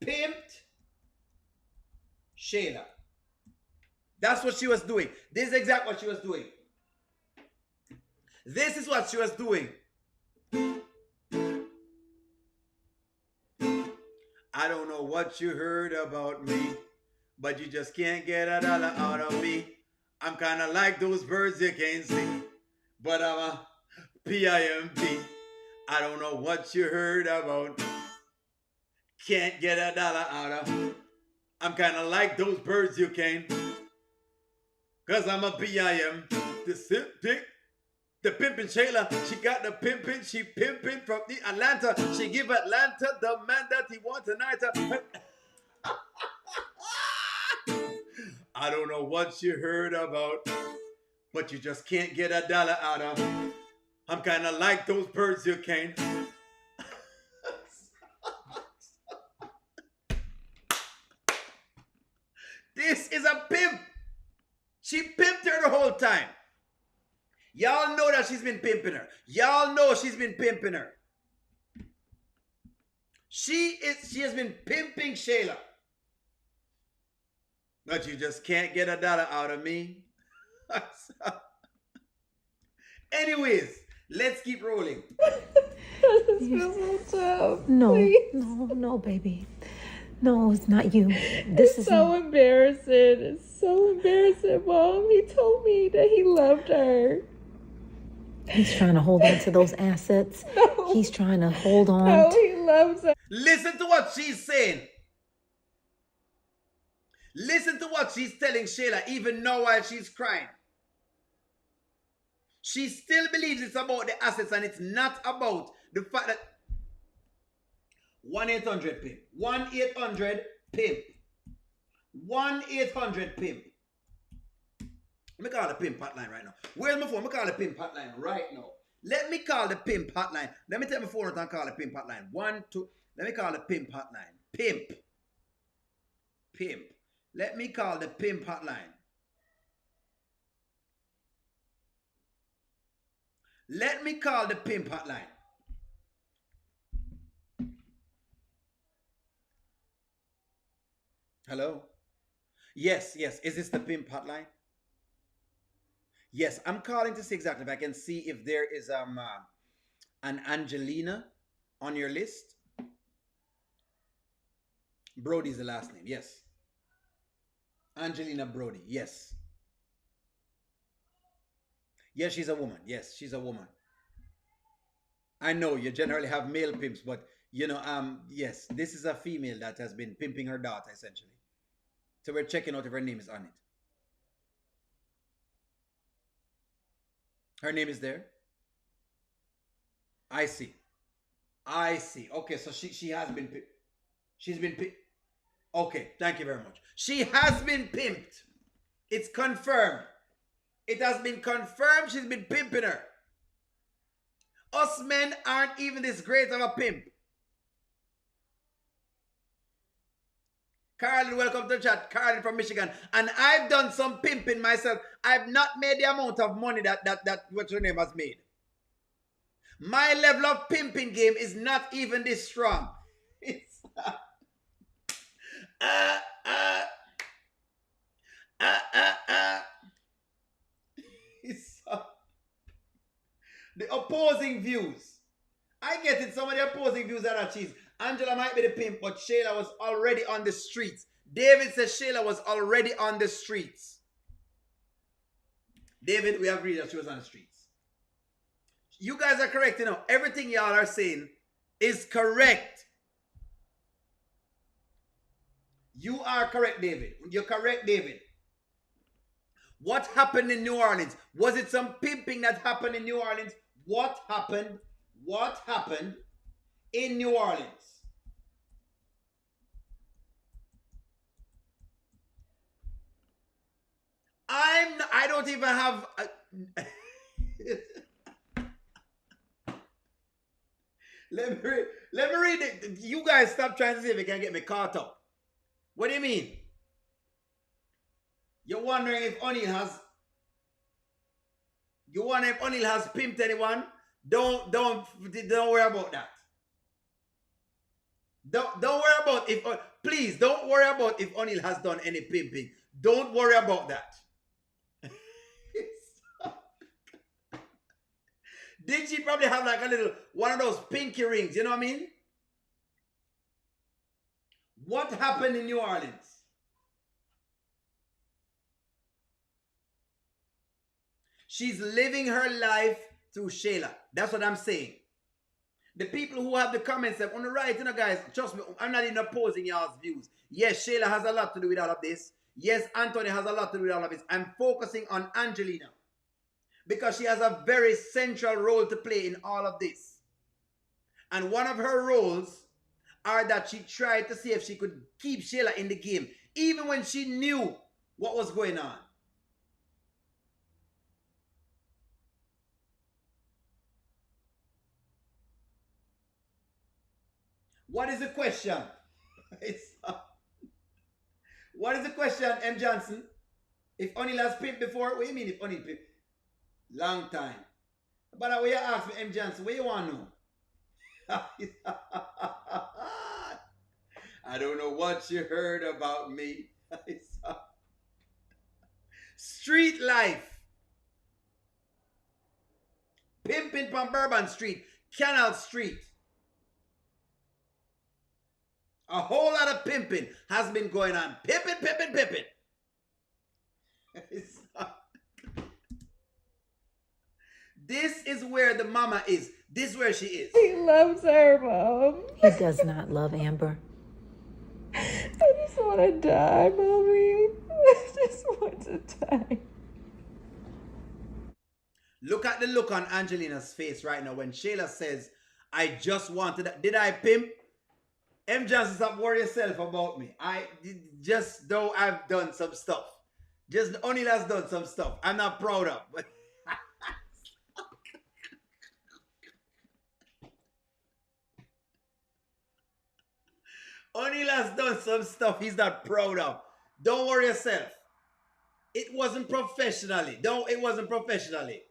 [SPEAKER 1] pimped Shayla. That's what she was doing. This is exactly what she was doing. This is what she was doing. I don't know what you heard about me, but you just can't get a dollar out of me. I'm kind of like those birds you can't see, but I'm a PIMP. I don't know what you heard about me. Can't get a dollar out of. I'm kind of like those birds you can't. Cause I'm a PIM. The pimpin' Shayla, she got the pimpin', she pimpin' from the Atlanta. She give Atlanta the man that he wants tonight. I don't know what you heard about, but you just can't get a dollar out of. I'm kind of like those birds you can't. This is a pimp. She pimped her the whole time. Y'all know that she's been pimping her. Y'all know she's been pimping her. She has been pimping Shayla. But you just can't get a dollar out of me. Anyways, let's keep rolling.
[SPEAKER 3] This feels so tough.
[SPEAKER 4] No,
[SPEAKER 3] Please.
[SPEAKER 4] no, baby. No, it's not you. This is
[SPEAKER 3] so embarrassing. It's so embarrassing, Mom. He told me that he loved her.
[SPEAKER 4] He's trying to hold on to those assets.
[SPEAKER 3] No.
[SPEAKER 4] He's trying to hold on.
[SPEAKER 3] No, he loves her.
[SPEAKER 1] Listen to what she's saying. Listen to what she's telling Shayla, even now while she's crying. She still believes it's about the assets and it's not about the fact that 1-800-PIMP. 1-800-PIMP. 1-800-PIMP. Let me call the PIMP hotline right now. Where's my phone? Let me call the PIMP hotline right now. Let me call the PIMP hotline. Let me take my phone out and call the PIMP hotline. 1, 2. Let me call the PIMP hotline. PIMP. PIMP. Let me call the PIMP hotline. Let me call the PIMP hotline. Hello? Yes. Is this the PIMP hotline? Yes, I'm calling to see exactly if I can see if there is an Angelina on your list. Brody's the last name. Yes. Angelina Brody. Yes. Yes, she's a woman. Yes, she's a woman. I know you generally have male pimps, but yes, this is a female that has been pimping her daughter essentially. So we're checking out if her name is on it. Her name is there. I see. Okay, so she has been pimped. She's been pimped. Okay, thank you very much. She has been pimped. It's confirmed. It has been confirmed she's been pimping her. Us men aren't even this great of a pimp. Carlin, welcome to the chat. Carlin from Michigan. And I've done some pimping myself. I've not made the amount of money that what's your name has made. My level of pimping game is not even this strong. It's uh, uh, uh, uh, uh. It's the opposing views. I get it. Some of the opposing views are not cheese. Angela might be the pimp, but Shayla was already on the streets. David says Shayla was already on the streets. David, we agree that she was on the streets. You guys are correct, you know. Everything y'all are saying is correct. You are correct, David. You're correct, David. What happened in New Orleans? Was it some pimping that happened in New Orleans? What happened? What happened in New Orleans? I don't even have let me read it. You guys stop trying to see if you can get me caught up. What do you mean? You're wondering if O'Neal has pimped anyone? Don't worry about that. Don't worry about if please don't worry about if O'Neal has done any pimping. Don't worry about that. Did she probably have like a little one of those pinky rings? You know what I mean? What happened in New Orleans? She's living her life through Shayla. That's what I'm saying. The people who have the comments on the right, you know, guys, trust me, I'm not even opposing y'all's views. Yes, Shayla has a lot to do with all of this. Yes, Anthony has a lot to do with all of this. I'm focusing on Angelina because she has a very central role to play in all of this. And one of her roles are that she tried to see if she could keep Shayla in the game, even when she knew what was going on. What is the question? What is the question, M. Johnson? If O'Neal has pimped before, what do you mean if O'Neal pimped? Long time. But what you ask me, M. Johnson, what you want to know? I don't know what you heard about me. Street life. Pimping from Bourbon Street, Canal Street. A whole lot of pimping has been going on. Pimping. This is where the mama is. This is where she is.
[SPEAKER 3] He loves her, Mom.
[SPEAKER 4] He does not love Amber.
[SPEAKER 3] I just want to die, Mommy. I just want to die.
[SPEAKER 1] Look at the look on Angelina's face right now when Shayla says, I just wanted that. Did I pimp? M. Johnson, stop worrying yourself about me. Just though I've done some stuff. Just O'Neal has done some stuff I'm not proud of. But O'Neal has done some stuff he's not proud of. Don't worry yourself. It wasn't professionally. It wasn't professionally.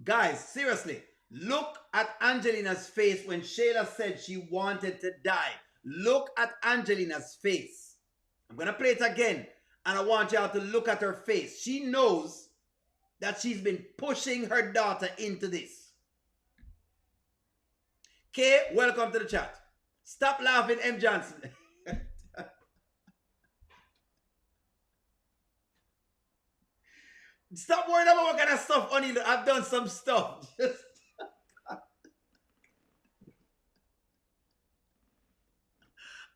[SPEAKER 1] Guys, seriously. Look at Angelina's face when Shayla said she wanted to die. Look at Angelina's face. I'm going to play it again. And I want y'all to look at her face. She knows that she's been pushing her daughter into this. Kay, welcome to the chat. Stop laughing, M. Johnson. Stop worrying about what kind of stuff, O'Neal. I've done some stuff.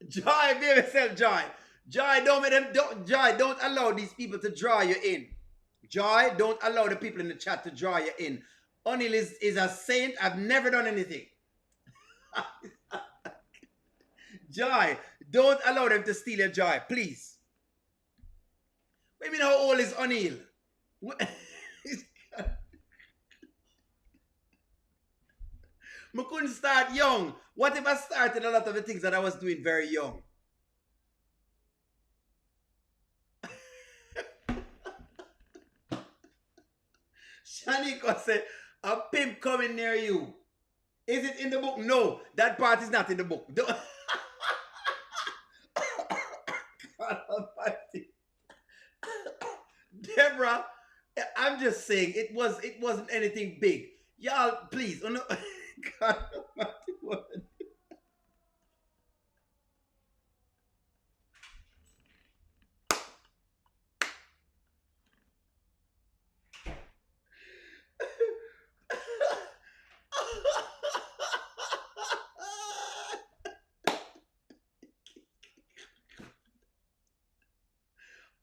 [SPEAKER 1] Joy, baby, self Joy. Joy, don't allow these people to draw you in. Joy, don't allow the people in the chat to draw you in. O'Neal is a saint. I've never done anything. Joy, don't allow them to steal your joy, please. Maybe how old is O'Neal? I couldn't start young. What if I started a lot of the things that I was doing very young? Shaniko said, a pimp coming near you. Is it in the book? No, that part is not in the book. God Almighty. Deborah, I'm just saying it wasn't anything big. Y'all, please. Oh no. God Almighty.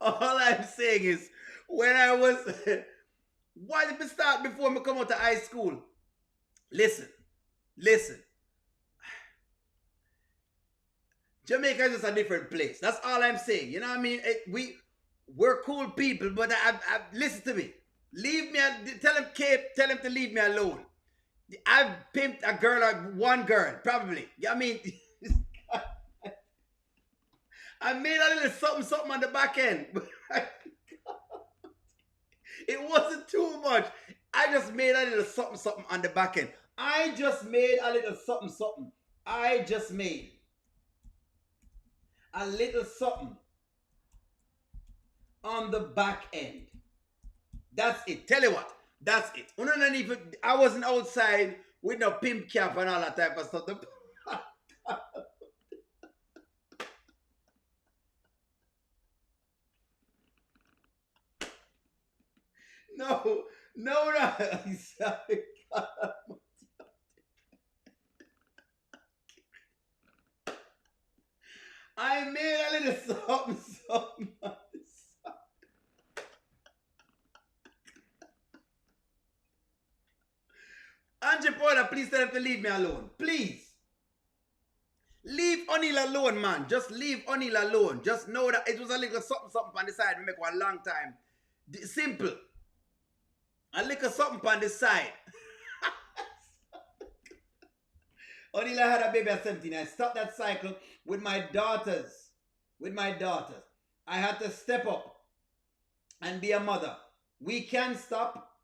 [SPEAKER 1] All I'm saying is, when I was, why did we start before me come out of high school? Listen. Jamaica is just a different place. That's all I'm saying. You know what I mean? We're cool people, but listen to me. Leave me. Tell him, Cape. Tell him to leave me alone. I've pimped a girl, one girl, probably. I mean, I made a little something on the back end. It wasn't too much. I just made a little something on the back end. I just made a little something. I just made a little something on the back end. That's it. Tell you what. That's it. I wasn't outside with no pimp cap and all that type of stuff. No. I made a little something. Angie Paula, please tell him to leave me alone. Please. Leave O'Neill alone, man. Just leave O'Neill alone. Just know that it was a little something on the side. We make one long time. Simple. A little something on the side. O'Neill had a baby at 17. I stopped that cycle with my daughters. I had to step up and be a mother. We can stop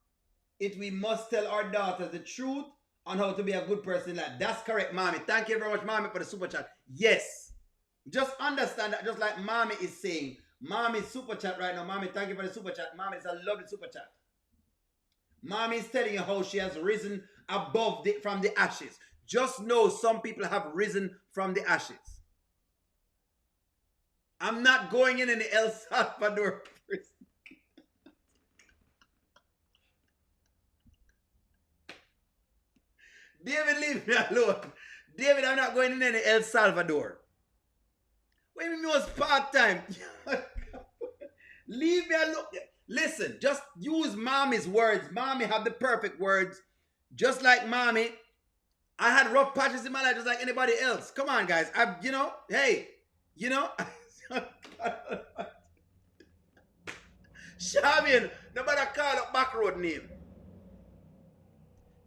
[SPEAKER 1] it. We must tell our daughters the truth on how to be a good person in life. That's correct, Mommy. Thank you very much, Mommy, for the super chat. Yes. Just understand that, just like Mommy is saying. Mommy's super chat right now. Mommy, thank you for the super chat. Mommy, it's a lovely super chat. Mommy is telling you how she has risen from the ashes. Just know some people have risen from the ashes. I'm not going in any El Salvador prison. David, leave me alone. David, I'm not going in any El Salvador. When it was part-time. Leave me alone. Listen, just use Mommy's words. Mommy have the perfect words. Just like Mommy, I had rough patches in my life just like anybody else. Come on, guys. Shavian, nobody call up Backroad name.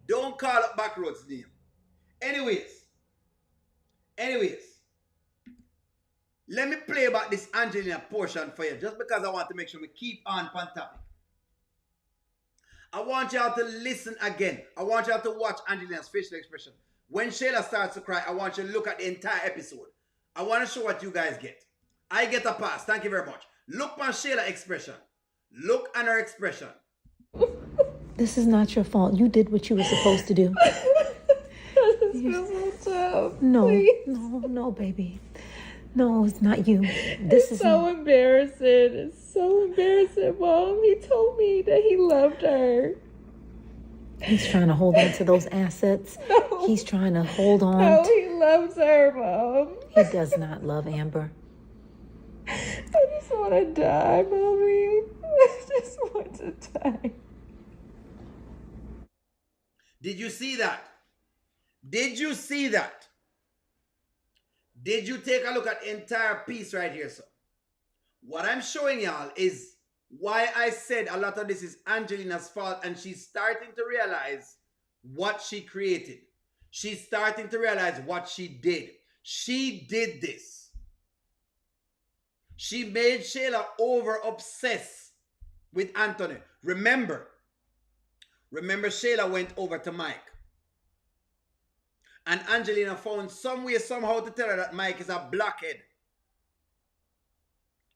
[SPEAKER 1] Don't call up Backroad's name. Anyways. Let me play about this Angelina portion for you, just because I want to make sure we keep on topic. I want y'all to listen again. I want y'all to watch Angelina's facial expression. When Shayla starts to cry, I want you to look at the entire episode. I want to show what you guys get. I get a pass. Thank you very much. Look on Shayla's expression. Look at her expression.
[SPEAKER 4] This is not your fault. You did what you were supposed to do.
[SPEAKER 3] This feels so tough.
[SPEAKER 4] No, baby. No, it's not you. This is
[SPEAKER 3] so embarrassing. It's so embarrassing, Mom. He told me that he loved her.
[SPEAKER 4] He's trying to hold on to those assets.
[SPEAKER 3] No.
[SPEAKER 4] He's trying to hold on.
[SPEAKER 3] No, he loves her, Mom.
[SPEAKER 4] He does not love Amber.
[SPEAKER 3] I just want to die, Mommy. I just want to die.
[SPEAKER 1] Did you see that? Did you see that? Did you take a look at the entire piece right here, sir? What I'm showing y'all is why I said a lot of this is Angelina's fault, and she's starting to realize what she created. She's starting to realize what she did. She did this. She made Shayla over obsessed with Anthony. Remember, Shayla went over to Mike. And Angelina found some way, somehow to tell her that Mike is a blockhead.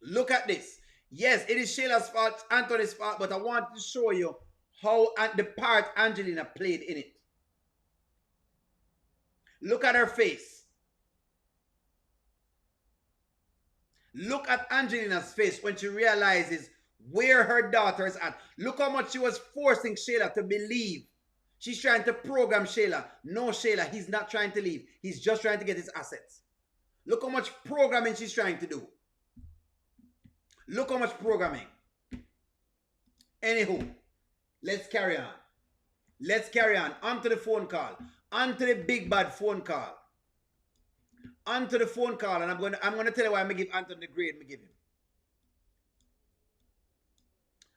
[SPEAKER 1] Look at this. Yes, it is Shayla's fault, Anthony's fault, but I want to show you how the part Angelina played in it. Look at her face. Look at Angelina's face when she realizes where her daughter is at. Look how much she was forcing Shayla to believe. She's trying to program Shayla. No, Shayla, he's not trying to leave. He's just trying to get his assets. Look how much programming she's trying to do. Look how much programming. Anywho, let's carry on. Let's carry on. On to the phone call. On to the big bad phone call. On to the phone call. And I'm going to tell you why I'm going to give Anthony the grade I give him.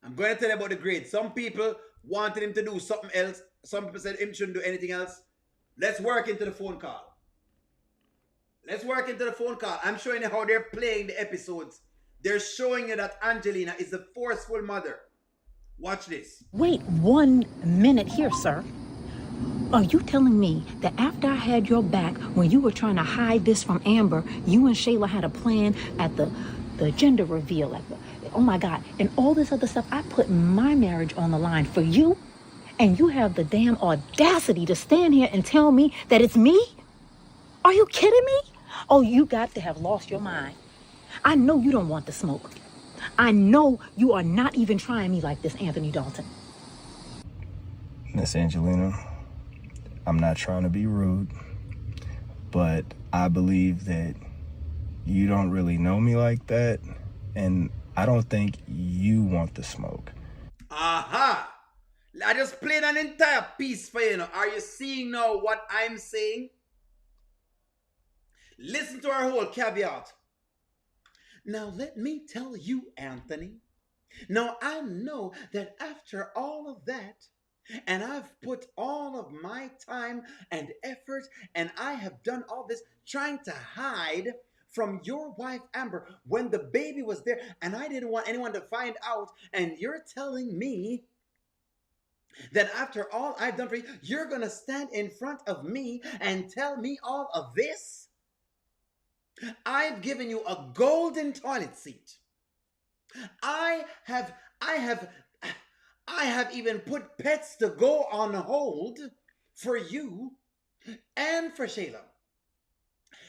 [SPEAKER 1] I'm going to tell you about the grade. Some people wanted him to do something else. Some people said him shouldn't do anything else. Let's work into the phone call. Let's work into the phone call. I'm showing you how they're playing the episodes. They're showing you that Angelina is a forceful mother. Watch this.
[SPEAKER 4] Wait 1 minute here, sir. Are you telling me that after I had your back when you were trying to hide this from Amber, you and Shayla had a plan at the gender reveal, oh my God, and all this other stuff? I put my marriage on the line for you, and you have the damn audacity to stand here and tell me that it's me? Are you kidding me? Oh, you got to have lost your mind. I know you don't want the smoke. I know you are not even trying me like this, Anthony Dalton.
[SPEAKER 5] Miss Angelina, I'm not trying to be rude, but I believe that you don't really know me like that, and I don't think you want the smoke.
[SPEAKER 1] Aha! I just played an entire piece for you now. Are you seeing now what I'm saying? Listen to our whole caveat. Now let me tell you, Anthony. Now I know that after all of that, and I've put all of my time and effort, and I have done all this trying to hide from your wife Amber when the baby was there, and I didn't want anyone to find out, and you're telling me that after all I've done for you, you're gonna stand in front of me and tell me all of this? I've given you a golden toilet seat. I have even put pets to go on hold for you and for Shayla.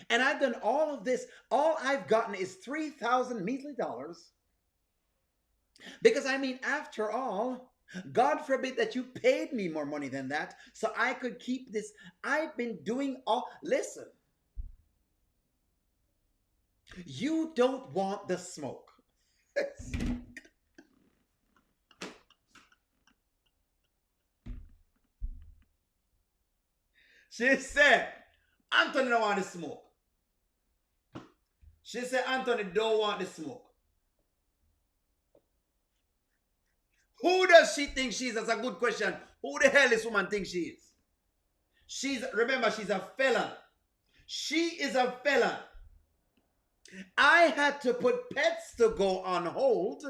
[SPEAKER 1] And I've done all of this. All I've gotten is $3,000 measly dollars. Because I mean, after all, God forbid that you paid me more money than that so I could keep this. I've been doing all. Listen. You don't want the smoke. She said, Anthony don't want the smoke. She said, Anthony don't want the smoke. Who does she think she is? That's a good question. Who the hell this woman thinks she is? Remember, she's a felon. She is a felon. I had to put pets to go on hold.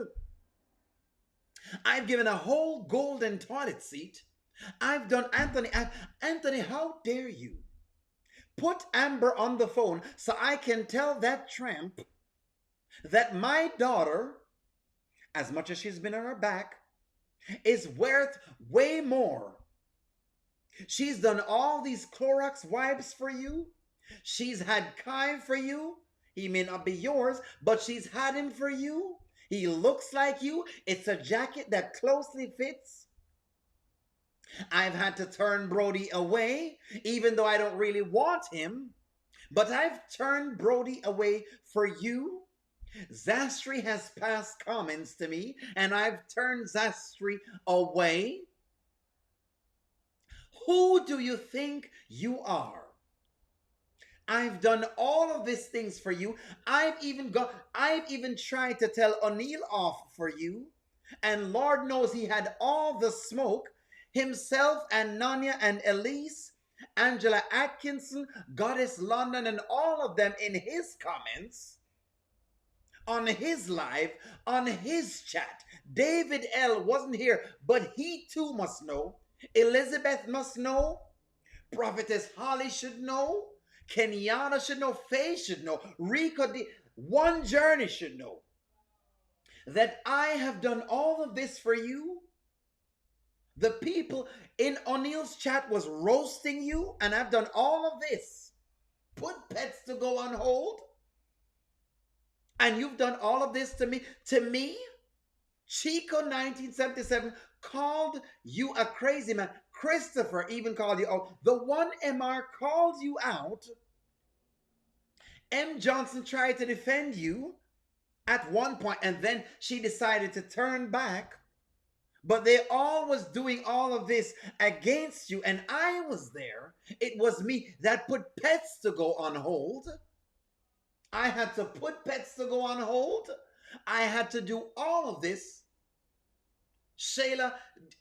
[SPEAKER 1] I've given a whole golden toilet seat. I've done Anthony. Anthony, how dare you put Amber on the phone so I can tell that tramp that my daughter, as much as she's been on her back, is worth way more. She's done all these Clorox wipes for you. She's had Kai for you. He may not be yours, but she's had him for you. He looks like you. It's a jacket that closely fits. I've had to turn Brody away, even though I don't really want him. But I've turned Brody away for you. Zastri has passed comments to me, and I've turned Zastri away. Who do you think you are? I've done all of these things for you. I've even tried to tell O'Neill off for you. And Lord knows he had all the smoke. Himself and Nanya and Elise Angela Atkinson, Goddess London, and all of them in his comments, on his live, on his chat. David L. wasn't here, but he too must know. Elizabeth must know. Prophetess Holly should know. Kenyatta should know. Faye should know. Rico, One Journey should know that I have done all of this for you. The people in O'Neill's chat was roasting you, and I've done all of this. Put pets to go on hold. And you've done all of this to me. To me, Chico 1977 called you a crazy man. Christopher even called you out. The one MR called you out. M. Johnson tried to defend you at one point, and then she decided to turn back. But they all was doing all of this against you, and I was there. It was me that put pets to go on hold. I had to put pets to go on hold. I had to do all of this. Shayla,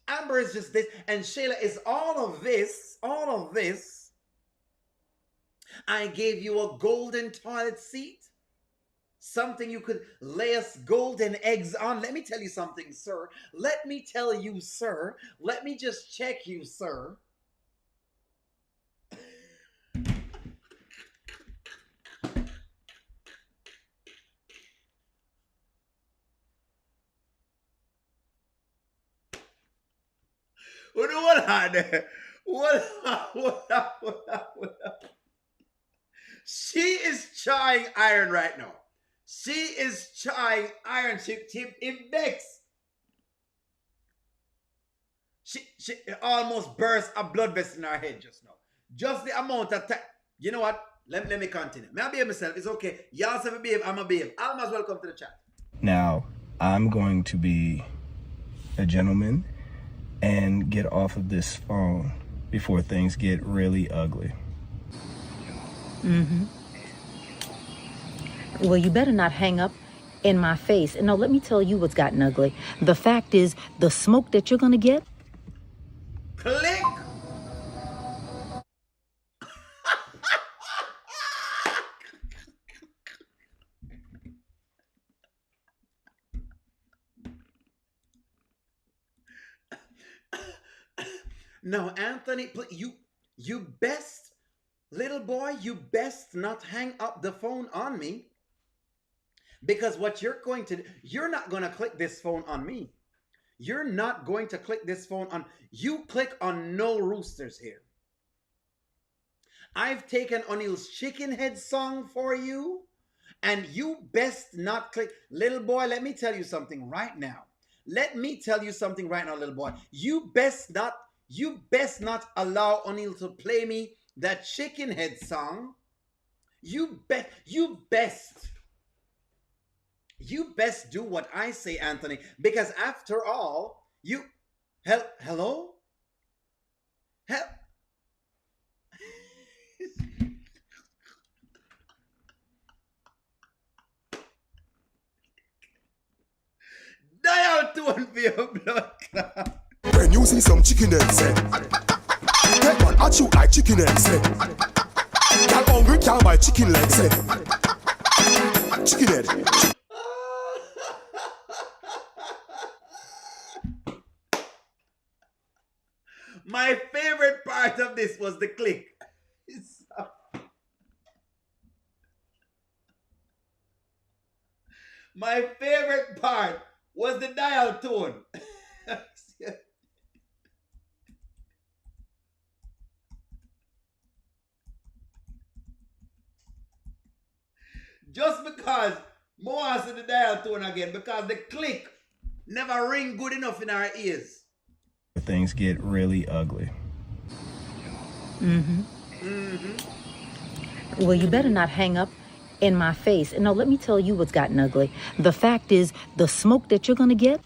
[SPEAKER 1] Amber is just this, and Shayla is all of this, all of this. I gave you a golden toilet seat. Something you could lay us golden eggs on. Let me tell you something, sir. Let me tell you, sir. Let me just check you, sir. What on? What? She is trying iron right now. She is trying iron. She it begs. She almost burst a blood vessel in her head just now. Just the amount of time. You know what? Let me continue. May I behave myself? It's okay. Y'all say behave, I'm a behave. Alma's welcome to the chat.
[SPEAKER 6] Now, I'm going to be a gentleman and get off of this phone before things get really ugly.
[SPEAKER 4] Mm-hmm. Well, you better not hang up in my face. And no, let me tell you what's gotten ugly. The fact is, the smoke that you're going to get.
[SPEAKER 1] Click. No, Anthony, you best, little boy, you best not hang up the phone on me. Because what you're going to do, you're not going to click this phone on me. You're not going to click this phone on, you click on no roosters here. I've taken O'Neill's chicken head song for you, and you best not click. Little boy, let me tell you something right now. Let me tell you something right now, little boy. You best not allow O'Neill to play me that chicken head song. You best do what I say, Anthony, because after all, hello? Die out to one for your blood clot.
[SPEAKER 7] When you see some chicken eggs, take one at you like chicken eggs. Y'all hungry can't buy chicken legs. Chicken head.
[SPEAKER 1] My favorite part of this was the click. My favorite part was the dial tone. Just because more answer the dial tone again, because the click never ring good enough in our ears.
[SPEAKER 6] Things get really ugly.
[SPEAKER 4] Mm-hmm. Well, you better not hang up in my face. And no, let me tell you what's gotten ugly. The fact is, the smoke that you're going to get.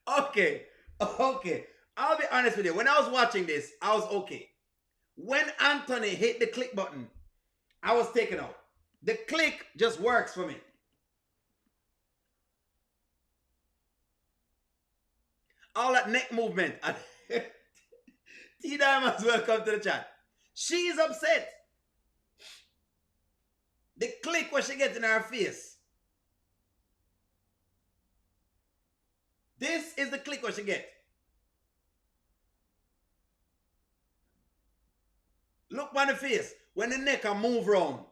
[SPEAKER 1] Okay. I'll be honest with you. When I was watching this, I was okay. When Anthony hit the click button, I was taken out. The click just works for me. All that neck movement. T Diamonds, welcome to the chat. She's upset. The click what she gets in her face. This is the click what she get. Look on the face when the neck can move round.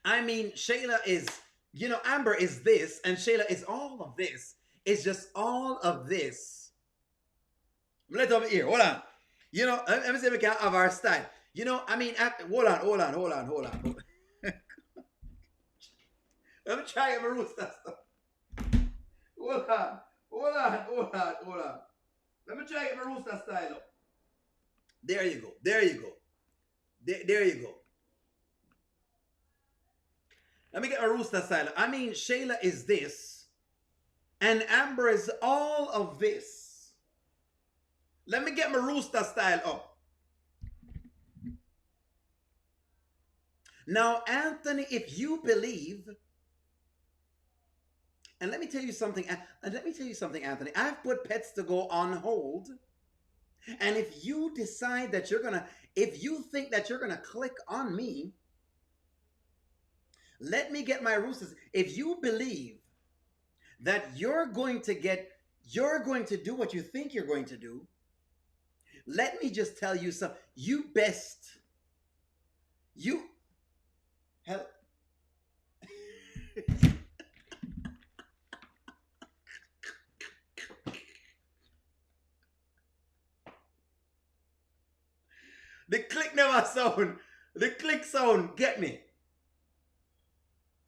[SPEAKER 1] I mean, Shayla is, Amber is this, and Shayla is all of this. It's just all of this. Let over here. Hold on. Let me see if we can have our style. Hold on. Let me try my rooster stuff. Hold on. Let me try my rooster style up. There you go. There you go. Let me get my rooster style. I mean, Shayla is this, and Amber is all of this. Let me get my rooster style up. Now, Anthony, if you believe, and let me tell you something, Anthony, I've put Pets to Go on hold. And if you decide that if you think that you're gonna click on me, let me get my roosters. If you believe that you're going to do what you think you're going to do, let me just tell you something. The click never sound. The click sound get me.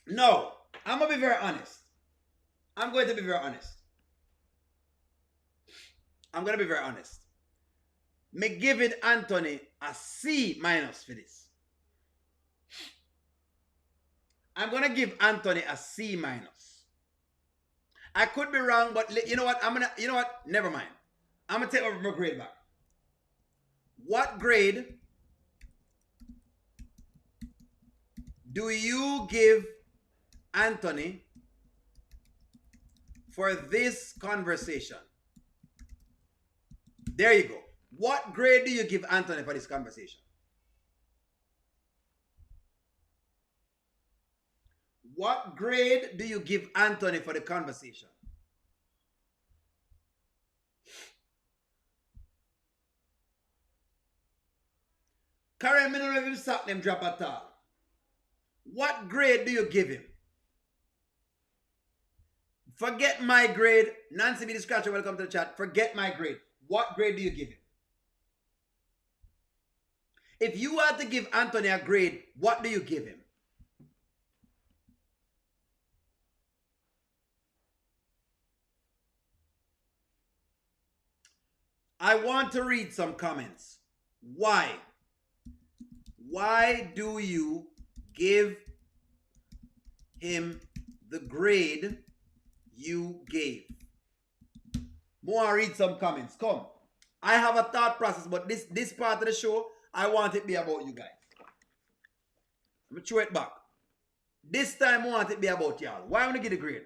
[SPEAKER 1] No, I'm going to be very honest. I'm going to be very honest. Me giving Anthony a C minus for this. I'm going to give Anthony a C minus. I could be wrong, but you know what? Never mind. I'm going to take my grade back. What grade do you give Anthony for this conversation? There you go. What grade do you give Anthony for this conversation? What grade do you give Anthony for the conversation? Karen, me don't even stop them drop at all. What grade do you give him? Forget my grade. Nancy B. the Scratcher, welcome to the chat. Forget my grade. What grade do you give him? If you had to give Anthony a grade, what do you give him? I want to read some comments. Why? Why do you give him the grade you gave? More read some comments. Come. I have a thought process, but this part of the show, I want it to be about you guys. Let me throw it back. This time I want it to be about y'all. Why am I going to give the grade?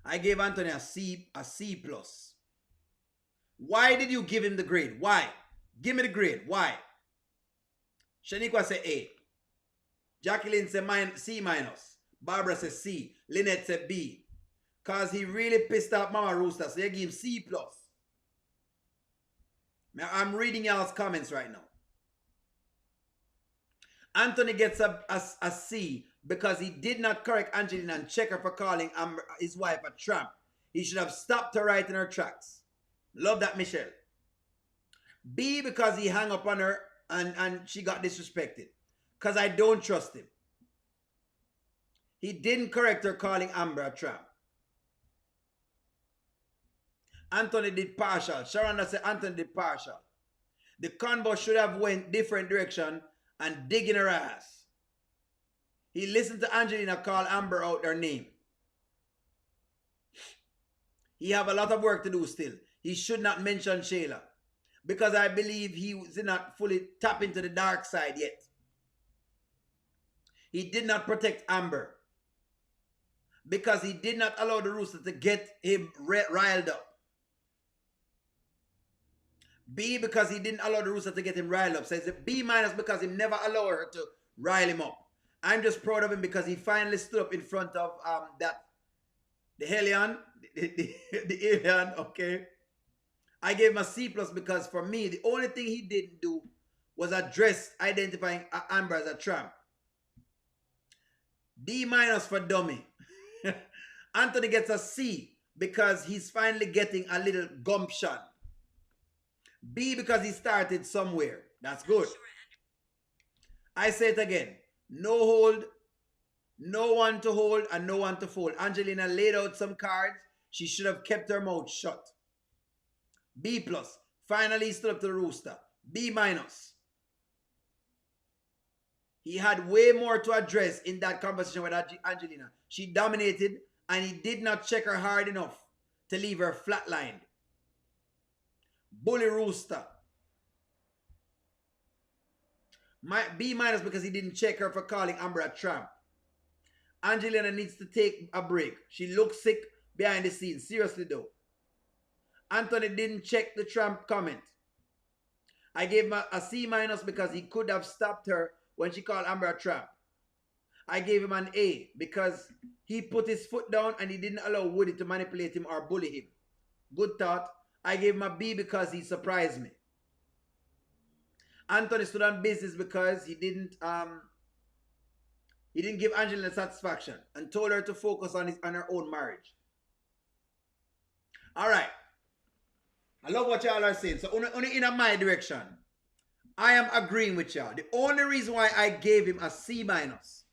[SPEAKER 1] I gave Anthony a C plus. Why did you give him the grade? Why? Give me the grade. Why? Shaniqua said A. Jacqueline said C minus. Barbara said C. Lynette said B. Because he really pissed off Mama Rooster. So you give him C plus. Now I'm reading y'all's comments right now. Anthony gets a C because he did not correct Angelina and check her for calling his wife a tramp. He should have stopped her right in her tracks. Love that, Michelle. B, because he hung up on her and she got disrespected. Because I don't trust him. He didn't correct her calling Amber a tramp. Anthony did partial. Sharonda said Anthony did partial. The convo should have went different direction and dig in her ass. He listened to Angelina call Amber out her name. He have a lot of work to do still. He should not mention Shayla. because I believe he did not fully tap into the dark side yet. He did not protect Amber because he did not allow the rooster to get him riled up. B, because he didn't allow the rooster to get him riled up. So it's a B minus because he never allowed her to rile him up. I'm just proud of him because he finally stood up in front of the alien, the alien, okay. I gave him a C plus because for me, the only thing he didn't do was address identifying Amber as a tramp. D minus for dummy. Anthony gets a C because he's finally getting a little gumption. B because he started somewhere. That's good. I say it again. No hold, no one to hold, and no one to fold. Angelina laid out some cards. She should have kept her mouth shut. B plus. Finally he stood up to the rooster. B minus. He had way more to address in that conversation with Angelina. She dominated and he did not check her hard enough to leave her flatlined. Bully rooster. B minus because he didn't check her for calling Amber a tramp. Angelina needs to take a break. She looks sick behind the scenes. Seriously though. Anthony didn't check the tramp comment. I gave him a C minus because he could have stopped her when she called Amber a tramp. I gave him an A because he put his foot down and he didn't allow Woody to manipulate him or bully him. Good thought. I gave him a B because he surprised me. Anthony stood on business because he didn't give Angelina satisfaction and told her to focus on her own marriage. All right. I love what y'all are saying. So only in my direction. I am agreeing with y'all. The only reason why I gave him a C minus,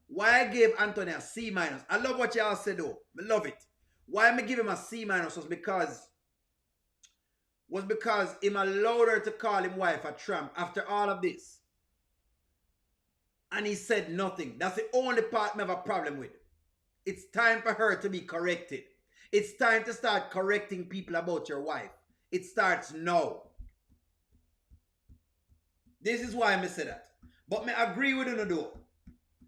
[SPEAKER 1] why I gave Anthony a C minus, I love what y'all said though. I love it. Why I give him a C minus was because him allowed her to call him wife a tramp after all of this. And he said nothing. That's the only part I have a problem with. It's time for her to be corrected. It's time to start correcting people about your wife. It starts now. This is why I say that. But I agree with you though.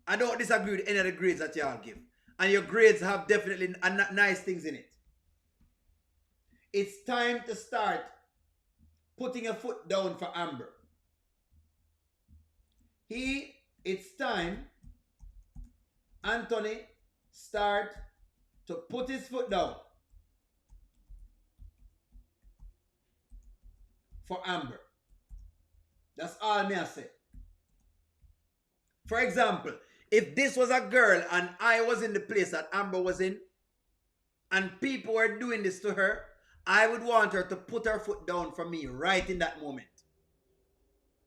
[SPEAKER 1] I don't disagree with any of the grades that y'all give. And your grades have definitely nice things in it. It's time to start putting a foot down for Amber. It's time, Anthony, start to put his foot down for Amber. That's all me I say. For example, if this was a girl and I was in the place that Amber was in, and people were doing this to her, I would want her to put her foot down for me right in that moment.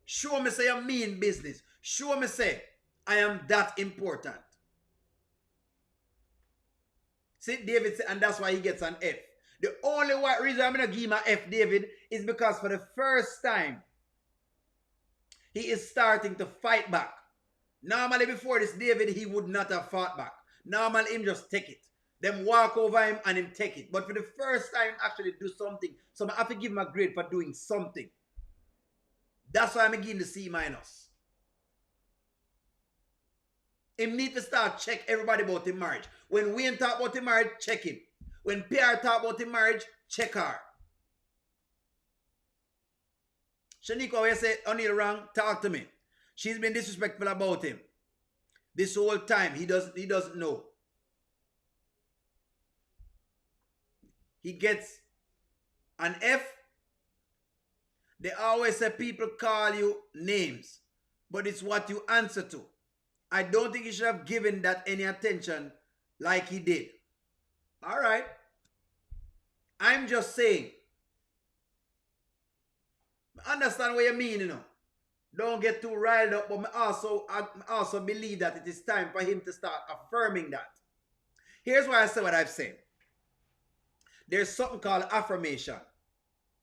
[SPEAKER 1] Show me say you mean business. Show me say I am that important. See, David said, and that's why he gets an F. The only reason I'm going to give him an F, David, is because for the first time, he is starting to fight back. Normally before this, David, he would not have fought back. Normally him just take it. Them walk over him and him take it. But for the first time, actually do something. So I have to give him a grade for doing something. That's why I'm giving the C minus. Him need to start check everybody about his marriage. When Wayne talk about his marriage, check him. When Pierre talk about his marriage, check her. Shaniqua, when you say O'Neal wrong, talk to me. She's been disrespectful about him. This whole time, he doesn't know. He gets an F. They always say people call you names, but it's what you answer to. I don't think he should have given that any attention like he did. All right. I'm just saying. I understand what you mean, you know. Don't get too riled up, but I also believe that it is time for him to start affirming that. Here's why I say what I've said. There's something called affirmation,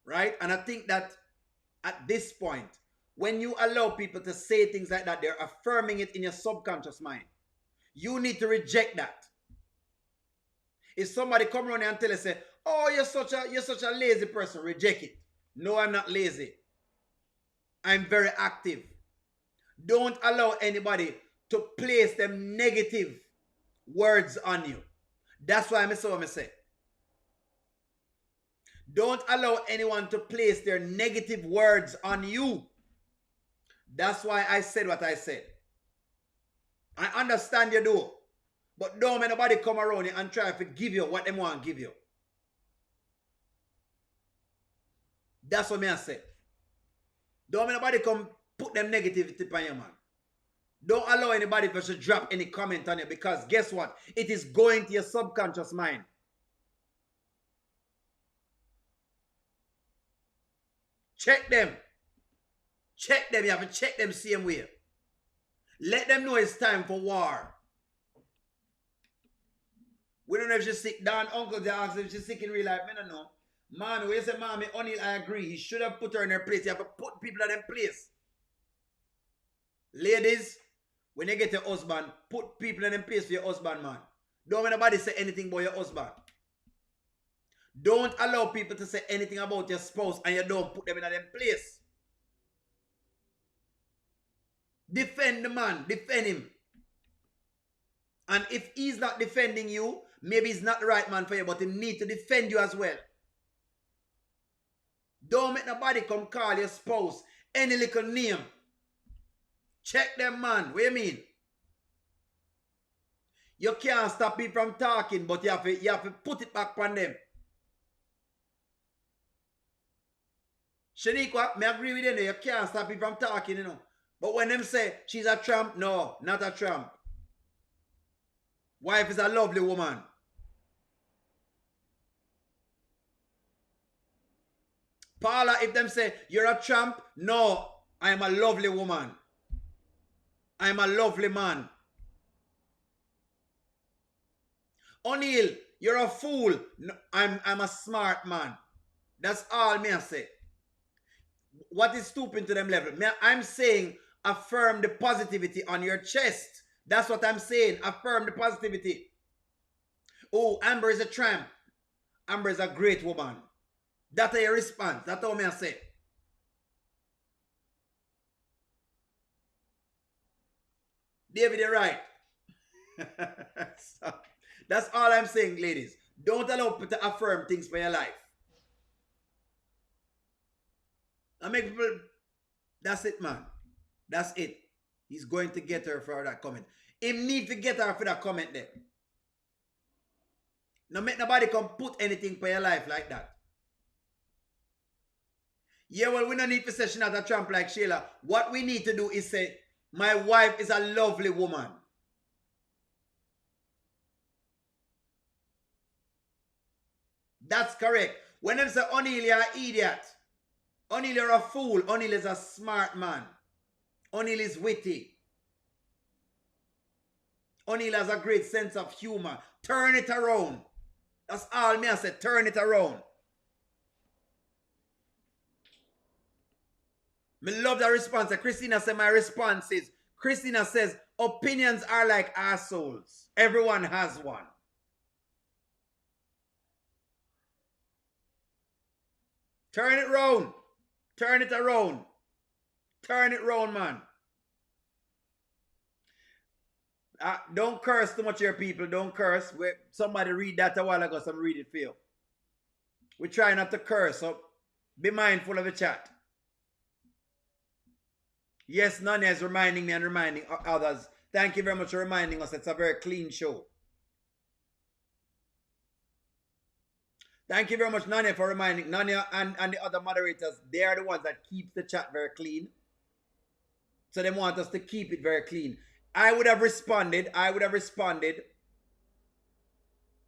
[SPEAKER 1] right? And I think that at this point, when you allow people to say things like that, they're affirming it in your subconscious mind. You need to reject that. If somebody come around and tell you, say, oh, you're such a lazy person, reject it. No, I'm not lazy. I'm very active. Don't allow anybody to place them negative words on you. That's why I say what I say. Don't allow anyone to place their negative words on you. That's why I said what I said. I understand you do. But don't let nobody come around you and try to give you what they want to give you. That's what I say. Don't let nobody come put them negativity on you, man. Don't allow anybody to drop any comment on you, because guess what? It is going to your subconscious mind. Check them. Check them. You have to check them same way. Let them know it's time for war. We don't know if she's sick. Dan, uncle, they ask if she's sick in real life. I don't know. Mommy, when you say mommy, O'Neal, I agree. He should have put her in her place. You have to put people in their place. Ladies, when you get your husband, put people in their place for your husband, man. Don't let nobody say anything about your husband. Don't allow people to say anything about your spouse and you don't put them in their place. Defend the man. Defend him. And if he's not defending you, maybe he's not the right man for you, but he needs to defend you as well. Don't make nobody come call your spouse any little name. Check them, man. What do you mean? You can't stop people from talking, but you have to put it back on them. Shaniqua, I agree with you. You can't stop people from talking, you know. But when them say she's a tramp, no, not a tramp. Wife is a lovely woman. Paula, if them say you're a tramp, no, I am a lovely woman. I am a lovely man. O'Neal, you're a fool. No, I'm a smart man. That's all me I say. What is stooping to them level? I'm saying affirm the positivity on your chest. That's what I'm saying. Affirm the positivity. Oh, Amber is a tramp. Amber is a great woman. That's your response. That's all me I say. David, you're right. So, that's all I'm saying, ladies. Don't allow people to affirm things for your life. I make people, that's it, man. That's it. He's going to get her for that comment. He need to get her for that comment there. Now make nobody come put anything for your life like that. Yeah, well, we don't need to say she's not a tramp like Shayla. What we need to do is say, my wife is a lovely woman. That's correct. When them say, O'Neal, you're an idiot. O'Neal, you're a fool. O'Neal is a smart man. O'Neal is witty. O'Neal has a great sense of humor. Turn it around. That's all me I say. Turn it around. Me love that response. Christina said my response is, Christina says, opinions are like assholes. Everyone has one. Turn it round. Turn it around. Turn it round, man. Don't curse too much, your people. Don't curse. Somebody read that a while ago, so I'm reading it for you. We try not to curse, so be mindful of the chat. Yes, Nanya is reminding me and reminding others. Thank you very much for reminding us. It's a very clean show. Thank you very much, Nanya, for reminding. Nanya and the other moderators, they are the ones that keep the chat very clean. So they want us to keep it very clean. I would have responded.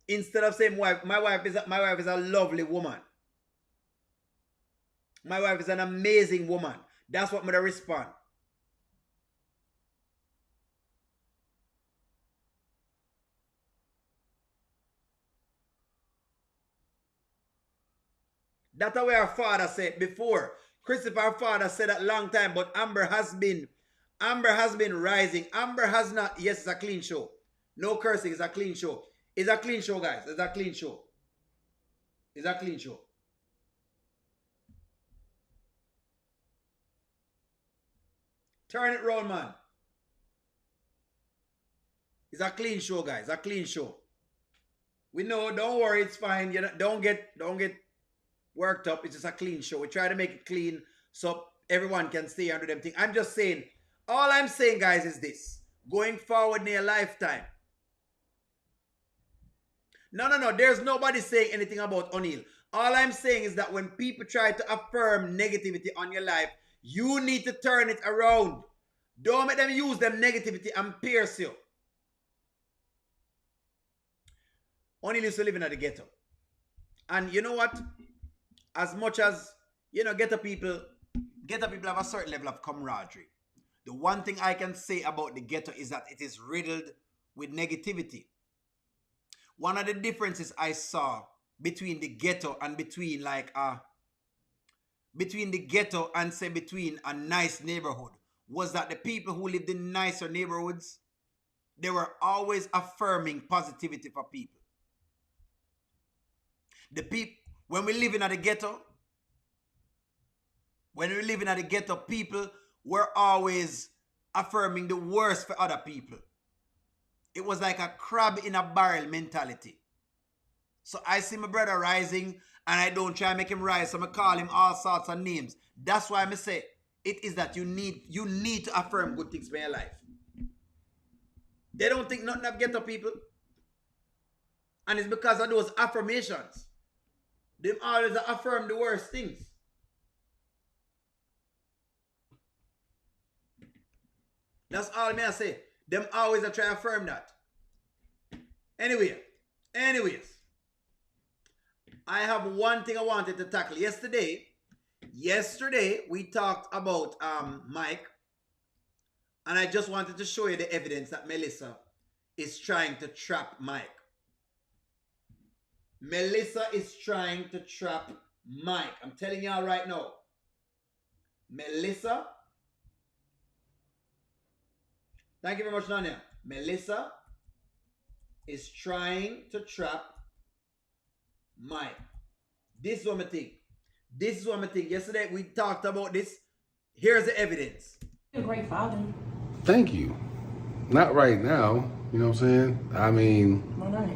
[SPEAKER 1] Instead of saying my wife is a lovely woman. My wife is an amazing woman. That's what I'm gonna respond. That's the way our father said before. Christopher, our father said that long time, but Amber has been rising. Amber has not. Yes, it's a clean show. No cursing. It's a clean show. It's a clean show, guys. It's a clean show. It's a clean show. Turn it round, man. It's a clean show, guys. A clean show. We know, don't worry, it's fine. You know, don't get worked up. It's just a clean show. We try to make it clean so everyone can stay under them thing. I'm just saying, all I'm saying, guys, is this. Going forward in your lifetime. No. There's nobody saying anything about O'Neal. All I'm saying is that when people try to affirm negativity on your life, you need to turn it around. Don't make them use them negativity and pierce you. O'Neal used to live in the ghetto. And you know what? As much as, you know, ghetto people have a certain level of camaraderie. The one thing I can say about the ghetto is that it is riddled with negativity. One of the differences I saw between the ghetto and between a nice neighborhood was that the people who lived in nicer neighborhoods, they were always affirming positivity for people. When we live in the ghetto, people were always affirming the worst for other people. It was like a crab in a barrel mentality. So I see my brother rising and I don't try to make him rise. So I call him all sorts of names. That's why I say it is that you need to affirm good things in your life. They don't think nothing of ghetto people. And it's because of those affirmations. They always affirm the worst things. That's all I say. Them always try to affirm that. Anyways, I have one thing I wanted to tackle. Yesterday we talked about Mike, and I just wanted to show you the evidence that Melissa is trying to trap Mike. Melissa is trying to trap Mike. I'm telling y'all right now. Melissa. Thank you very much, Nanya. Melissa is trying to trap Mike. This is what I think. Yesterday we talked about this. Here's the evidence.
[SPEAKER 2] You're a great father.
[SPEAKER 8] Thank you. Not right now. You know what I'm saying? I mean,
[SPEAKER 2] Why not?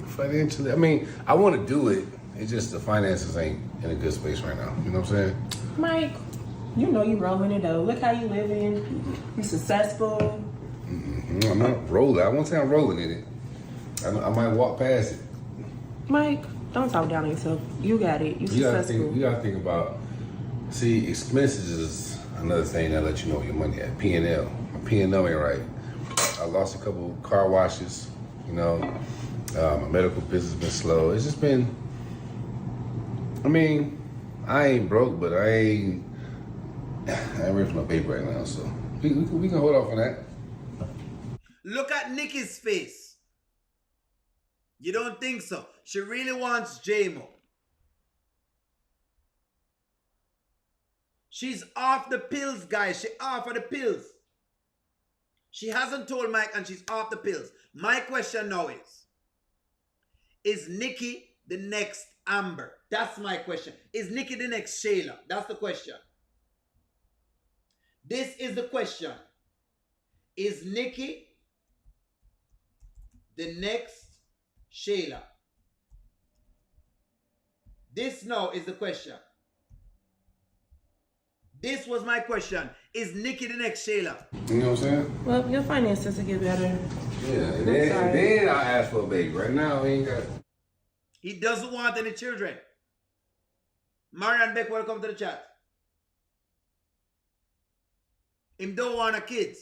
[SPEAKER 8] Financially, I mean, I want to do it. It's just the finances ain't in a good space right now. You know what I'm saying?
[SPEAKER 9] Mike, you know you rolling it though. Look how you living. You successful.
[SPEAKER 8] I'm not rolling. I won't say I'm rolling in it. I might walk past it.
[SPEAKER 9] Mike, don't talk down on yourself. You got it. You successful.
[SPEAKER 8] You gotta think about. See, expenses is another thing that let you know where your money at. P&L. My P&L ain't right. I lost a couple car washes. You know, my medical business has been slow. It's just been. I mean, I ain't broke, but I ain't ready for no paper right now. So we can hold off on that.
[SPEAKER 1] Look at Nikki's face. You don't think so? She really wants J-Mo. She's off the pills, guys. She off of the pills. She hasn't told Mike and she's off the pills. My question now is Nikki the next Amber? That's my question. Is Nikki the next Shayla? That's the question. This is the question. Is Nikki the next Shayla? This now is the question. This was my question. Is Nikki the next Shayla?
[SPEAKER 8] You know what I'm saying?
[SPEAKER 9] Well, your finances will get better.
[SPEAKER 8] Yeah, and then I'll ask for a baby. Right now, he ain't got.
[SPEAKER 1] He doesn't want any children. Marian Beck, welcome to the chat. Him don't want a kids.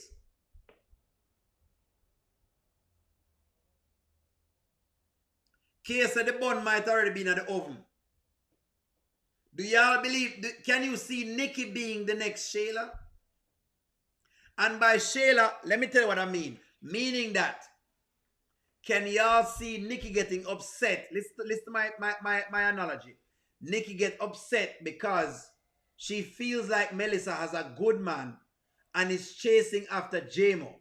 [SPEAKER 1] Case of the bun might already be in the oven. Do y'all believe, can you see Nikki being the next Shayla? And by Shayla, let me tell you what I mean. Meaning that, can y'all see Nikki getting upset? Listen to my analogy. Nikki get upset because she feels like Melissa has a good man and is chasing after J-Mo.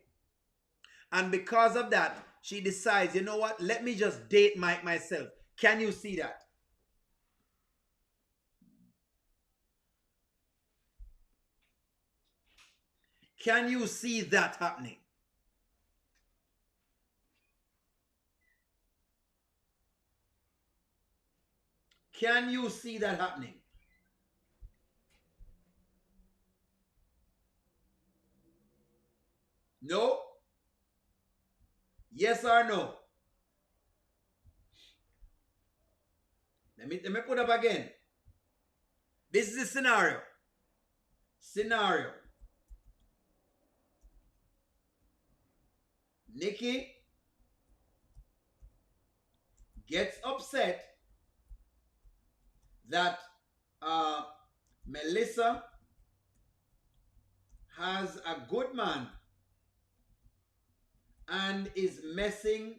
[SPEAKER 1] And because of that, she decides, you know what? Let me just date Mike myself. Can you see that? Can you see that happening? Can you see that happening? No? Yes or no? Let me put up again. This is the scenario. Scenario. Nikki gets upset that Melissa has a good man and is messing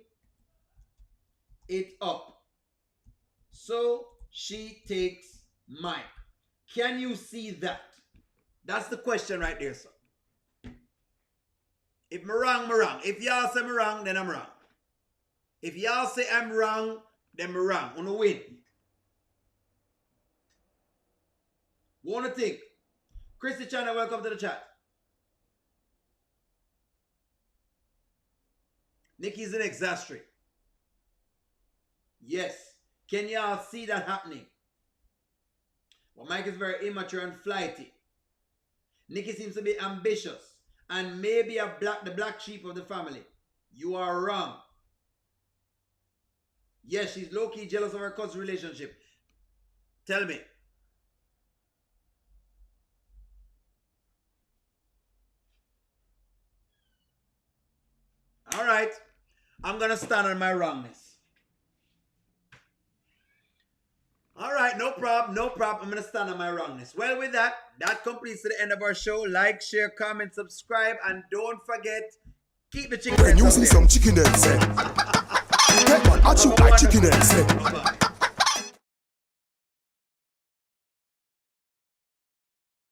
[SPEAKER 1] it up. So she takes Mike. Can you see that? That's the question right there, sir. If I'm wrong, I'm wrong. If y'all say I'm wrong, then I'm wrong. If y'all say I'm wrong, then I'm wrong. I'm gonna win. Wanna think? Christy China, welcome to the chat. Nikki's in exasperate. Yes. Can y'all see that happening? Well, Mike is very immature and flighty. Nikki seems to be ambitious and maybe the black sheep of the family. You are wrong. Yes, she's low-key jealous of her cousin's relationship. Tell me. All right. I'm going to stand on my wrongness. All right, no problem, no problem. I'm going to stand on my wrongness. Well, with that, that completes the end of our show. Like, share, comment, subscribe, and don't forget, keep the chicken
[SPEAKER 7] When
[SPEAKER 1] heads
[SPEAKER 7] you
[SPEAKER 1] out
[SPEAKER 7] see
[SPEAKER 1] there.
[SPEAKER 7] some chicken heads, get one, I chew like chicken heads.